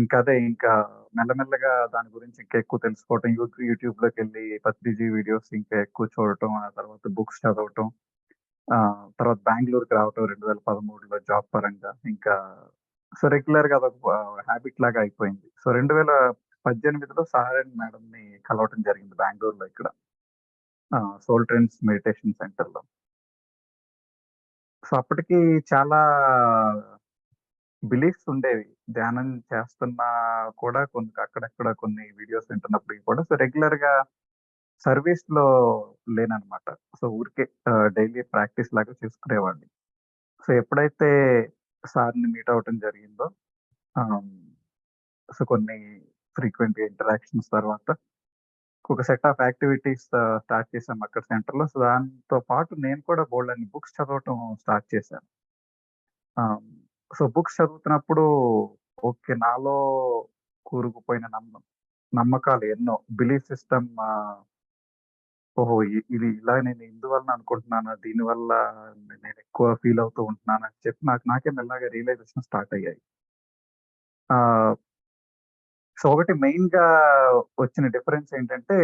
ఇంకా మెల్లమెల్లగా దాని గురించి ఇంకా ఎక్కువ తెలుసుకోవటం, యూట్యూబ్‌లోకెళ్ళి పత్రిజీ వీడియోస్ ఇంకా ఎక్కువ చూడటం, ఆ తర్వాత బుక్స్ చదవటం, తర్వాత బెంగుళూరుకి రావటం 2013లో జాబ్ పరంగా. ఇంకా సో, రెగ్యులర్‌గా అదొక హ్యాబిట్ లాగా అయిపోయింది. సో, 2018లో సారన్ మేడంని కలవటం జరిగింది బెంగుళూరులో ఇక్కడ. సోల్ ట్రెండ్స్ మెడిటేషన్ సెంటర్‌లో. సో, అప్పటికి చాలా బిలీఫ్స్ ఉండేవి. ధ్యానం చేస్తున్నా కూడా అక్కడక్కడ కొన్ని వీడియోస్ వింటున్నప్పటికి కూడా సో, రెగ్యులర్‌గా సర్వీస్‌లో లేననమాట. సో, ఊరికే డైలీ ప్రాక్టీస్ లాగా చేసుకునేవాడిని. సో, ఎప్పుడైతే సార్‌ని మీట్ అవ్వటం జరిగిందో ఆహ్, సో, కొన్ని ఫ్రీక్వెంట్‌గా ఇంటరాక్షన్స్ తర్వాత ఒక సెట్ ఆఫ్ యాక్టివిటీస్ స్టార్ట్ చేశాం అక్కడ సెంటర్‌లో. సో, దాంతో పాటు నేను కూడా బోలెడన్ని బుక్స్ చదవటం స్టార్ట్ చేశాను. ఆహ్, సో, బుక్స్ చదువుతున్నప్పుడు ఓకే. నాలో కూరుకుపోయిన నమ్మకాలు ఎన్నో బిలీఫ్ సిస్టమ్ ఓహో! ఇది ఇలా నేను ఇందువలన అనుకుంటున్నానా? దీనివల్ల నేను ఎక్కువ ఫీల్ అవుతూ ఉంటున్నాను అని చెప్పి నాకే మెల్లగా రియలైజేషన్ స్టార్ట్ అయ్యాయి. ఆహ్, సో, ఒకటి మెయిన్‌గా వచ్చిన డిఫరెన్స్ ఏంటంటే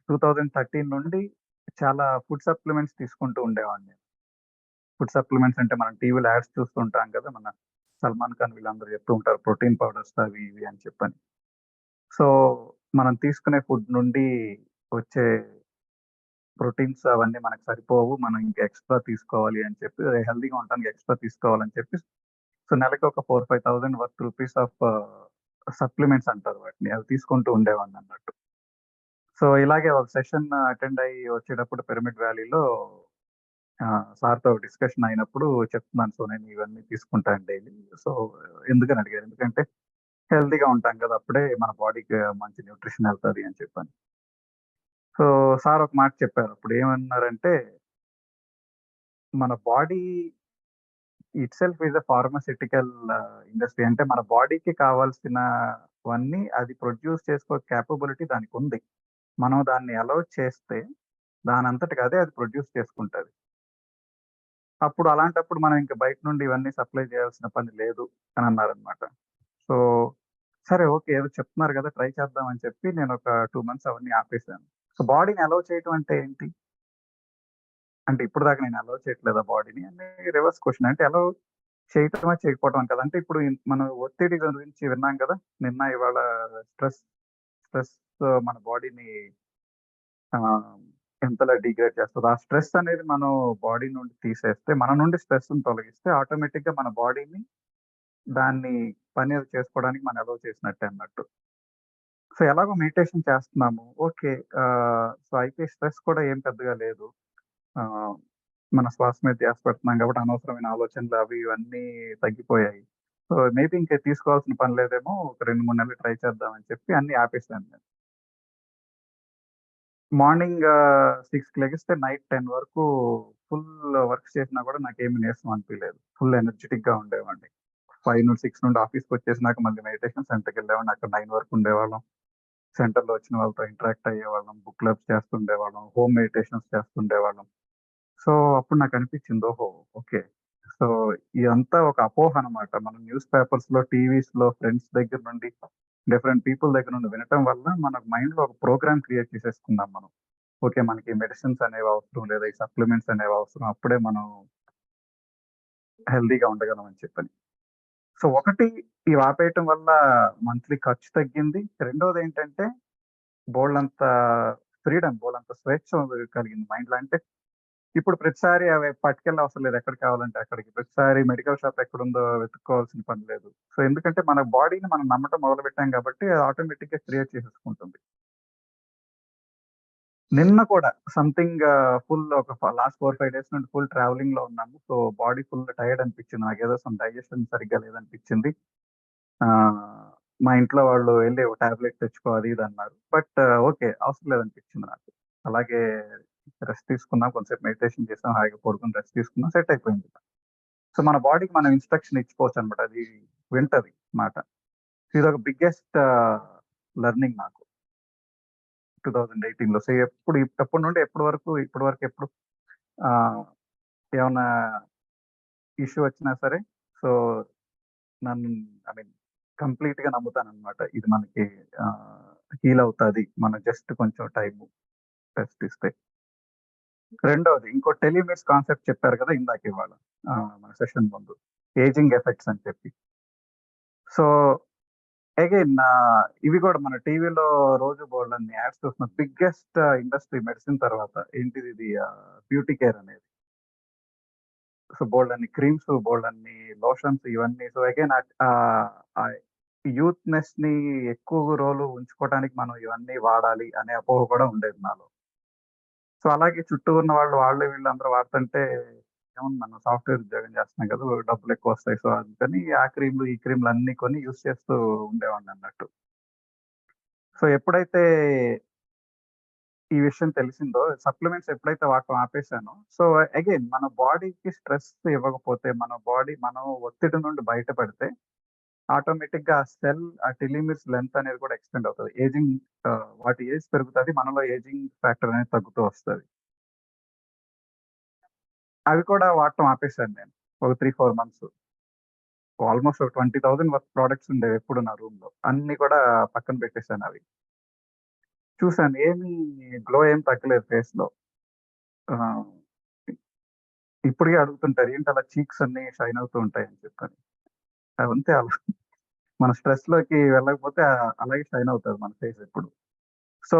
2013 నుండి చాలా ఫుడ్ సప్లిమెంట్స్ తీసుకుంటూ ఉండేవాడిని. ఫుడ్ సప్లిమెంట్స్ అంటే మనం టీవీలో యాడ్స్ చూస్తూ ఉంటాం కదా! మన సల్మాన్ ఖాన్ వీళ్ళందరూ చెప్తూ ఉంటారు ప్రోటీన్ పౌడర్స్ అవి ఇవి అని చెప్పని. సో, మనం తీసుకునే ఫుడ్ నుండి వచ్చే ప్రోటీన్స్ అవన్నీ మనకు సరిపోవు. మనం ఇంకా ఎక్స్‌ట్రా తీసుకోవాలి అని చెప్పి హెల్తీగా ఉండడానికి ఎక్స్‌ట్రా తీసుకోవాలని చెప్పి సో, నెలకి ఒక 4,000-5,000 వర్త్ రూపీస్ ఆఫ్ సప్లిమెంట్స్ అంటారు వాటిని. అవి తీసుకుంటూ ఉండేవాడినన్నట్టు. సో, ఇలాగే ఒక సెషన్ అటెండ్ అయ్యి వచ్చేటప్పుడు పిరమిడ్ వ్యాలీలో సార్‌తో డిస్కషన్ అయినప్పుడు చెప్తున్నాను. సో, నేను ఇవన్నీ తీసుకుంటాను డైలీ. సో, ఎందుకని అడిగారు. ఎందుకంటే హెల్తీగా ఉంటాం కదా! అప్పుడే మన బాడీకి మంచి న్యూట్రిషన్ ఎళ్తది అని చెప్పని. సో, సార్ ఒక మాట చెప్పారు. అప్పుడు ఏమన్నారంటే, మన body itself is a pharmaceutical industry. అంటే మన బాడీకి కావాల్సినవన్నీ అది ప్రొడ్యూస్ చేసుకో కేపబిలిటీ దానికుంది. మనం దాన్ని అలౌ చేస్తే దానంతటికి అదే అది ప్రొడ్యూస్ చేసుకుంటది. అప్పుడు అలాంటప్పుడు మనం ఇంక బయట నుండి ఇవన్నీ సప్లై చేయాల్సిన పని లేదు అని అన్నారనమాట. సో, సరే ఓకే. ఏదో చెప్తున్నారు కదా! ట్రై చేద్దాం అని చెప్పి నేను ఒక 2 మంత్స్ అవన్నీ ఆపేసాను. సో, బాడీని అలౌ చేయటం అంటే ఏంటి? అంటే ఇప్పుడు దాకా నేను అలౌ చేయట్లేదా బాడీని అని రివర్స్ క్వశ్చన్. అంటే అలౌ చేయటమా చేయకపోవటం కదా. అంటే ఇప్పుడు మనం ఒత్తిడి గురించి విన్నాం కదా నిన్న ఇవాళ. స్ట్రెస్ స్ట్రెస్ మన బాడీని ఎంతలా డిగ్రేడ్ చేస్తుంది. ఆ స్ట్రెస్ అనేది మనం బాడీ నుండి తీసేస్తే, మన నుండి స్ట్రెస్ తొలగిస్తే ఆటోమేటిక్ గా మన బాడీని దాన్ని పని అది చేసుకోవడానికి మనం అలౌ చేసినట్టే అన్నట్టు. సో ఎలాగో మెడిటేషన్ చేస్తున్నాము, ఓకే. సో అయితే స్ట్రెస్ కూడా ఏం పెద్దగా లేదు. ఆ, మన శ్వాస మీద ధ్యాస పెడుతున్నాం కాబట్టి అనవసరమైన ఆలోచనలు అవి ఇవన్నీ తగ్గిపోయాయి. సో మేబీ ఇంకా తీసుకోవాల్సిన పని లేదేమో, ఒక 2-3 నెలలు ట్రై చేద్దామని చెప్పి అన్ని ఆపేసాను నేను. మార్నింగ్ 6కి లెగిస్తే నైట్ 10 వరకు ఫుల్ వర్క్ చేసినా కూడా నాకేమి నీరసం అనిపించలేదు. ఫుల్ ఎనర్జెటిక్ గా ఉండేవాడిని. 5-6 నుండి ఆఫీస్కి వచ్చేసినాక మళ్ళీ మెడిటేషన్ సెంటర్కి వెళ్ళేవాడిని. అక్కడ 9 వరకు ఉండేవాళ్ళం. సెంటర్లో వచ్చిన వాళ్ళతో ఇంటరాక్ట్ అయ్యేవాళ్ళం, బుక్ క్లబ్స్ చేస్తుండేవాళ్ళం, హోమ్ మెడిటేషన్స్ చేస్తుండేవాళ్ళం. సో అప్పుడు నాకు అనిపించింది, ఓహో ఓకే. సో ఇదంతా ఒక అపోహ అనమాట. మనం న్యూస్ పేపర్స్ లో, టీవీస్ లో, ఫ్రెండ్స్ దగ్గర నుండి, డిఫరెంట్ పీపుల్ దగ్గర నుండి వినటం వల్ల మన మైండ్ లో ఒక ప్రోగ్రామ్ క్రియేట్ చేసేసుకున్నాం మనం. ఓకే, మనకి మెడిసిన్స్ అనేవి అవసరం, లేదా ఈ సప్లిమెంట్స్ అనేవి అవసరం, అప్పుడే మనం హెల్దీగా ఉండగలం అని చెప్పని. సో ఒకటి, ఇవి ఆపేయటం వల్ల మంత్లీ ఖర్చు తగ్గింది. రెండోది ఏంటంటే బోల్డంత ఫ్రీడమ్, బోల్డంత స్వేచ్ఛ కలిగింది మైండ్లో. అంటే ఇప్పుడు ప్రతిసారి అవి పట్టుకెళ్ళి అవసరం లేదు, ఎక్కడికి కావాలంటే అక్కడికి. ప్రతిసారి మెడికల్ షాప్ ఎక్కడుందో వెతుక్కోవాల్సిన పని లేదు. సో ఎందుకంటే మన బాడీని మనం నమ్మటం మొదలు పెట్టాం కాబట్టి అది ఆటోమేటిక్ గా క్రియేట్ చేసేసుకుంటుంది. నిన్న కూడా సంథింగ్ ఫుల్ ఒక లాస్ట్ 4-5 డేస్ నుండి ఫుల్ ట్రావెలింగ్ లో ఉన్నాము. సో బాడీ ఫుల్ టైర్డ్ అనిపించింది నాకు. ఏదో సమ్ డైజెషన్ సరిగ్గా లేదనిపించింది. ఆ, మా ఇంట్లో వాళ్ళు వెళ్ళి ఒక టాబ్లెట్ తెచ్చుకో అది ఇది అన్నారు. బట్ ఓకే, అవసరం లేదనిపించింది నాకు. అలాగే రెస్ట్ తీసుకున్నాం, కొంచెంసేపు మెడిటేషన్ చేసాం, హాయిగా పడుకుని రెస్ట్ తీసుకున్నాం, సెట్ అయిపోయింది. సో మన బాడీకి మనం ఇన్స్ట్రక్షన్ ఇచ్చిపోవచ్చు అనమాట, అది వింటది మాట. ఇది ఒక బిగ్గెస్ట్ లెర్నింగ్ నాకు 2018లో. సో ఎప్పటి నుండి ఇప్పటి వరకు ఎప్పుడు ఆ, ఏమన్నా ఇష్యూ వచ్చినా సరే, సో నన్ను ఐ మీన్ కంప్లీట్ గా నమ్ముతాను అనమాట. ఇది మనకి హీల్ అవుతుంది, మనం జస్ట్ కొంచెం టైం టెస్ట్ ఇస్తే. రెండోది, ఇంకో టెలిమెడ్స్ కాన్సెప్ట్ చెప్పారు కదా ఇందాక ఇవాళ మన సెషన్ ముందు, ఏజింగ్ ఎఫెక్ట్స్ అని చెప్పి. సో అగైన్ ఇవి కూడా మన టీవీలో రోజు బోర్డు అన్ని యాడ్స్ చూస్తున్న బిగ్గెస్ట్ ఇండస్ట్రీ మెడిసిన్ తర్వాత ఏంటిది, ఇది బ్యూటీ కేర్ అనేది. సో బోల్డ్ అన్ని క్రీమ్స్, బోల్డ్ అన్ని లోషన్స్, ఇవన్నీ. సో అగైన్ యూత్నెస్ ని ఎక్కువ రోజులు ఉంచుకోవడానికి మనం ఇవన్నీ వాడాలి అనే అపోహ కూడా ఉండేది నాలో. సో అలాగే చుట్టూ ఉన్న వాళ్ళు వీళ్ళందరూ వాడుతుంటే, ఏమన్నా మనం సాఫ్ట్వేర్ ఉద్యోగం చేస్తున్నాం కదా, డబ్బులు ఎక్కువ వస్తాయి, సో అందుకని ఆ క్రీమ్లు ఈ క్రీమ్లు అన్ని కొని యూస్ చేస్తూ ఉండేవాడిని అన్నట్టు. సో ఎప్పుడైతే ఈ విషయం తెలిసిందో, సప్లిమెంట్స్ ఎప్పుడైతే వాడటం ఆపేసానో, సో అగైన్ మన బాడీకి స్ట్రెస్ ఇవ్వకపోతే, మనం ఒత్తిడి నుండి బయటపడితే ఆటోమేటిక్ గా ఆ టెలిమిర్స్ లెంత్ అనేది కూడా ఎక్స్టెండ్ అవుతుంది. ఏజింగ్, వాటి ఏజ్ పెరుగుతుంది, మనలో ఏజింగ్ ఫ్యాక్టర్ అనేది తగ్గుతూ వస్తుంది. అవి కూడా వాడటం ఆపేశాను నేను ఒక 3-4 మంత్స్. ఆల్మోస్ట్ ఒక 20,000 వర్త్ ప్రోడక్ట్స్ ఉండేవి ఎప్పుడు నా రూమ్ లో, అన్ని కూడా పక్కన పెట్టేశాను. అవి చూసాను, ఏమీ గ్లో ఏం తగ్గలేదు ఫేస్ లో. ఆ, ఇప్పటికే అడుగుతుంటారు ఏంటి అలా చీక్స్ అన్ని షైన్ అవుతూ ఉంటాయి అని చెప్పని. అవంతే, అలా మన స్ట్రెస్ లోకి వెళ్ళకపోతే అలాగే షైన్ అవుతుంది మన ఫేస్ ఎప్పుడు. సో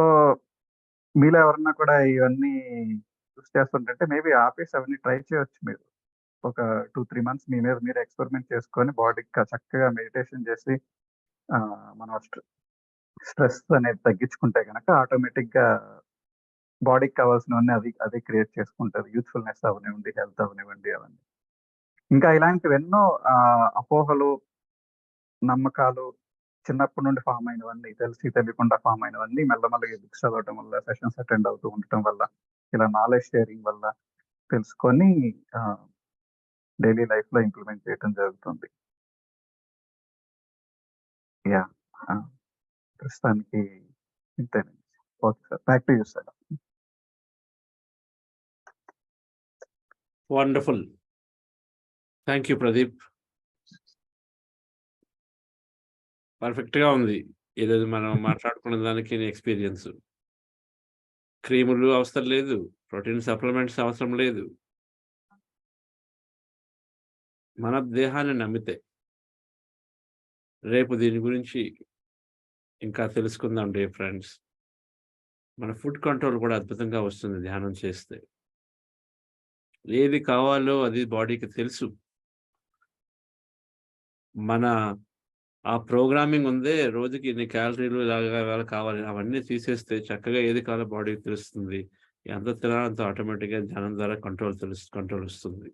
మీలో ఎవరన్నా కూడా ఇవన్నీ యూస్ చేస్తుంటే మేబీ ఆపేసి అవన్నీ ట్రై చేయొచ్చు మీరు. ఒక 2-3 మంత్స్ మీ మీద మీరు ఎక్స్పెరిమెంట్ చేసుకొని బాడీకి చక్కగా మెడిటేషన్ చేసి మనం స్ట్రెస్ అనేది తగ్గించుకుంటే కనుక ఆటోమేటిక్ గా బాడీకి కావాల్సినవన్నీ అది క్రియేట్ చేసుకుంటుంది. యూత్ఫుల్నెస్ అవనివ్వండి, హెల్త్ అవనివ్వండి, అవన్నీ. ఇంకా ఇలాంటివి ఎన్నో అపోహలు, నమ్మకాలు చిన్నప్పటి నుండి ఫామ్ అయినవన్నీ, తెలియకుండా ఫామ్ అయినవన్నీ మెల్లమెల్లగా బుక్స్ చదవటం వల్ల, సెషన్స్ అటెండ్ అవుతూ ఉండటం వల్ల, ఇలా నాలెడ్జ్ షేరింగ్ వల్ల తెలుసుకొని డైలీ లైఫ్ లో ఇంప్లిమెంట్ చేయడం జరుగుతుంది. యా, ప్రస్తుతానికి ఇంతేనండి. Okay sir, back to you sir. Wonderful. Thank you Pradeep. Perfect గా ఉంది ఈరోజు మనం మాట్లాడుకున్న దానికి ఎక్స్పీరియన్స్. క్రీములు అవసరం లేదు, ప్రోటీన్ సప్లిమెంట్స్ అవసరం లేదు. మన దేహాన్ని నమ్మితే. రేపు దీని గురించి ఇంకా తెలుసుకుందాం డియర్ ఫ్రెండ్స్. మన ఫుడ్ కంట్రోల్ కూడా అద్భుతంగా వస్తుంది ధ్యానం చేస్తే. ఏది కావాలో అది బాడీకి తెలుసు. మన ఆ ప్రోగ్రామింగ్ ఉందే, రోజుకి ఇన్ని క్యాలరీలు ఇలాగ కావాలి, అవన్నీ తీసేస్తే చక్కగా ఏది కావాలో బాడీకి తెలుస్తుంది. ఎంత తినాలో అంత ఆటోమేటిక్‌గా ధ్యానం ద్వారా కంట్రోల్ వస్తుంది.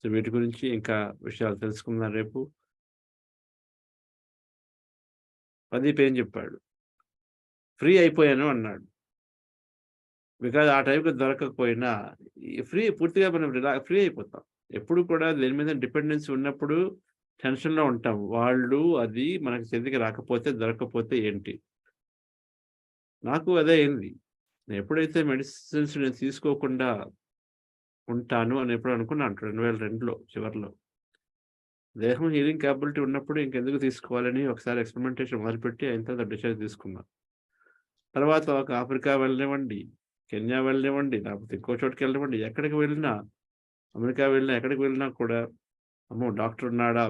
సో వీటి గురించి ఇంకా విషయాలు తెలుసుకుందాం రేపు. ప్రదీప్ ఏం చెప్పాడు? ఫ్రీ అయిపోయాను అన్నాడు. బికాజ్ ఆ టైంకి దొరకకపోయినా పూర్తిగా మనం ఫ్రీ అయిపోతాం. ఎప్పుడు కూడా దేని మీద డిపెండెన్సీ ఉన్నప్పుడు టెన్షన్‌లో ఉంటాం. వాళ్ళు అది మనకి చేతికి రాకపోతే, దొరకకపోతే ఏంటి? నాకు అదే అయింది. ఎప్పుడైతే మెడిసిన్స్ నేను తీసుకోకుండా ఉంటాను అని ఎప్పుడు అనుకున్నాను 2002లో చివర్లో. దేహం హీలింగ్ క్యాపబిలిటీ ఉన్నప్పుడు ఇంకెందుకు తీసుకోవాలని ఒకసారి ఎక్స్పెరిమెంటేషన్ మొదలుపెట్టి అయిన తర్వాత డిసైడ్ తీసుకున్నాను. తర్వాత ఒక ఆఫ్రికా వెళ్ళనివ్వండి, కెన్యా వెళ్ళనివ్వండి, లేకపోతే ఇంకో చోటుకి వెళ్ళనివ్వండి, ఎక్కడికి వెళ్ళినా, అమెరికా వెళ్ళినా, ఎక్కడికి వెళ్ళినా కూడా అమ్మో! డాక్టర్ ఉన్నాడా?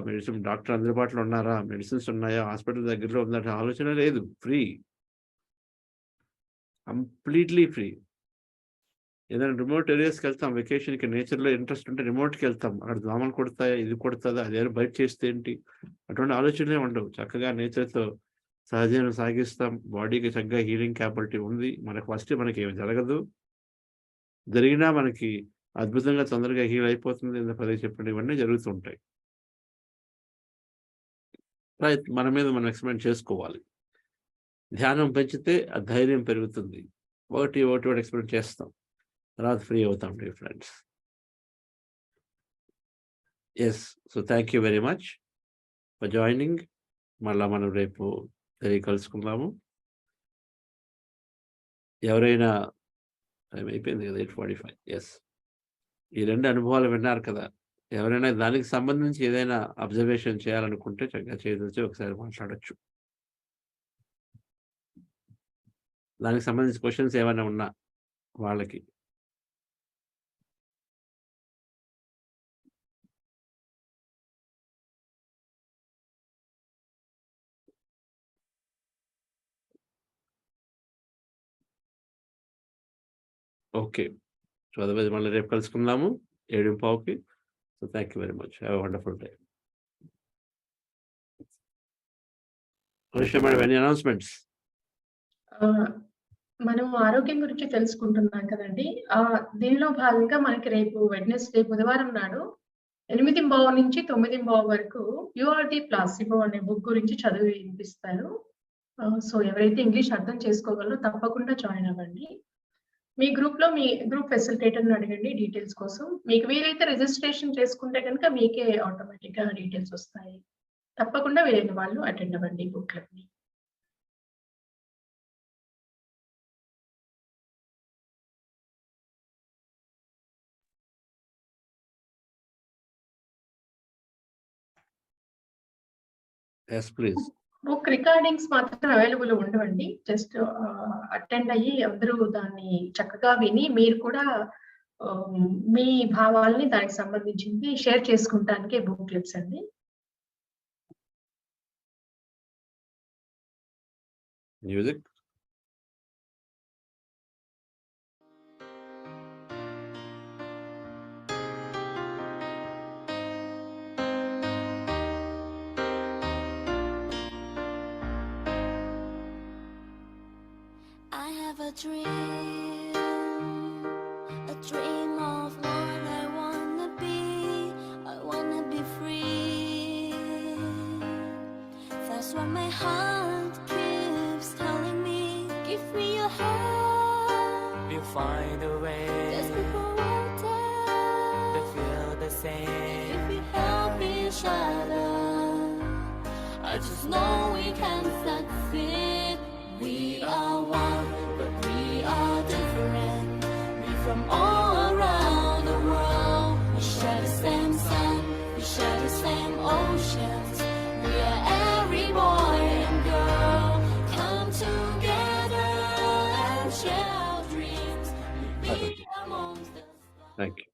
డాక్టర్ అందుబాటులో ఉన్నారా? మెడిసిన్స్ ఉన్నాయా? హాస్పిటల్ దగ్గరలో ఉందట ఆలోచన లేదు. ఫ్రీ. Completely free. ఏదైనా రిమోట్ ఏరియాస్‌కి వెళ్తాం వెకేషన్‌కి, నేచర్‌లో ఇంట్రెస్ట్ ఉంటే రిమోట్‌కి వెళ్తాం. అక్కడ దోమలు కుడతాయా? ఇది కుడతదా? అదేమైనా బైట్ చేస్తే ఏంటి? అటువంటి ఆలోచనలే ఉండవు. చక్కగా నేచర్‌తో సహజీవనం సాగిస్తాం. బాడీకి చక్కగా హీలింగ్ క్యాపబిలిటీ ఉంది. మనకేమి జరగదు. జరిగినా మనకి అద్భుతంగా తొందరగా హీల్ అయిపోతుంది. పదే చెప్పండి, ఇవన్నీ జరుగుతూ ఉంటాయి. మన మీద మనం ఎక్స్‌పెరిమెంట్ చేసుకోవాలి. ధ్యానం పెంచితే ఆ ధైర్యం పెరుగుతుంది. ఒకటి ఎక్స్‌పెరిమెంట్ చేస్తాం. తర్వాత ఫ్రీ అవుతాం dear friends. Yes. So thank you very much for joining. మళ్ళా మనం రేపు తిరిగి కలుసుకుందాము. ఎవరైనా టైం అయిపోయింది కదా 8:45. యెస్. ఈ 2 అనుభవాలు విన్నారు కదా! ఎవరైనా దానికి సంబంధించి ఏదైనా అబ్జర్వేషన్ చేయాలనుకుంటే చక్కగా చేయదలిచి ఒకసారి మాట్లాడొచ్చు. దానికి సంబంధించి క్వెషన్స్ ఏమైనా ఉన్నా వాళ్ళకి. ఓకే. సో అదర్‌వైజ్ మళ్ళీ రేపు కలుసుకుందాము 7:15కి. So thank you very much. Have a wonderful day. Anusha madam, any announcements? మనం ఆరోగ్యం గురించి తెలుసుకుంటున్నాం కదండీ! దీనిలో భాగంగా మనకి రేపు వెడ్నెస్‌డే బుధవారం నాడు 8:15 నుంచి 9:15 వరకు 'యూ ఆర్ ది ప్లాసిబో' అనే బుక్ గురించి చదివి వినిపిస్తారు. సో ఎవరైతే ఇంగ్లీష్ అర్థం చేసుకోగలరో తప్పకుండా జాయిన్ అవ్వండి. మీ గ్రూప్ ఫెసిలిటేటర్‌ని అడగండి డీటెయిల్స్ కోసం. మీకు వీలైతే రిజిస్ట్రేషన్ చేసుకుంటే గనుక మీకే ఆటోమేటిక్‌గా డీటెయిల్స్ వస్తాయి. తప్పకుండా వీలైన వాళ్ళు అటెండ్ అవ్వండి బుక్ క్లబ్‌ని. Yes please. బుక్ రికార్డింగ్స్ మాత్రం అవైలబుల్ ఉండవండి. జస్ట్ అటెండ్ అయ్యి అందరూ దాన్ని చక్కగా విని మీరు కూడా మీ భావాల్ని దానికి సంబంధించింది షేర్ చేసుకుంటానికే బుక్ క్లిప్స్ అండి. Music. I have a dream of what I wanna be. I wanna be free. That's what my heart keeps telling me. Give me your hand. We'll find a way. There's people out there They feel the same. if we help each other. I just know we can succeed. We are one, but we are different. We from all around the world. We share the same sun, we share the same oceans. We are every boy and girl. Come together and share our dreams. We thank you.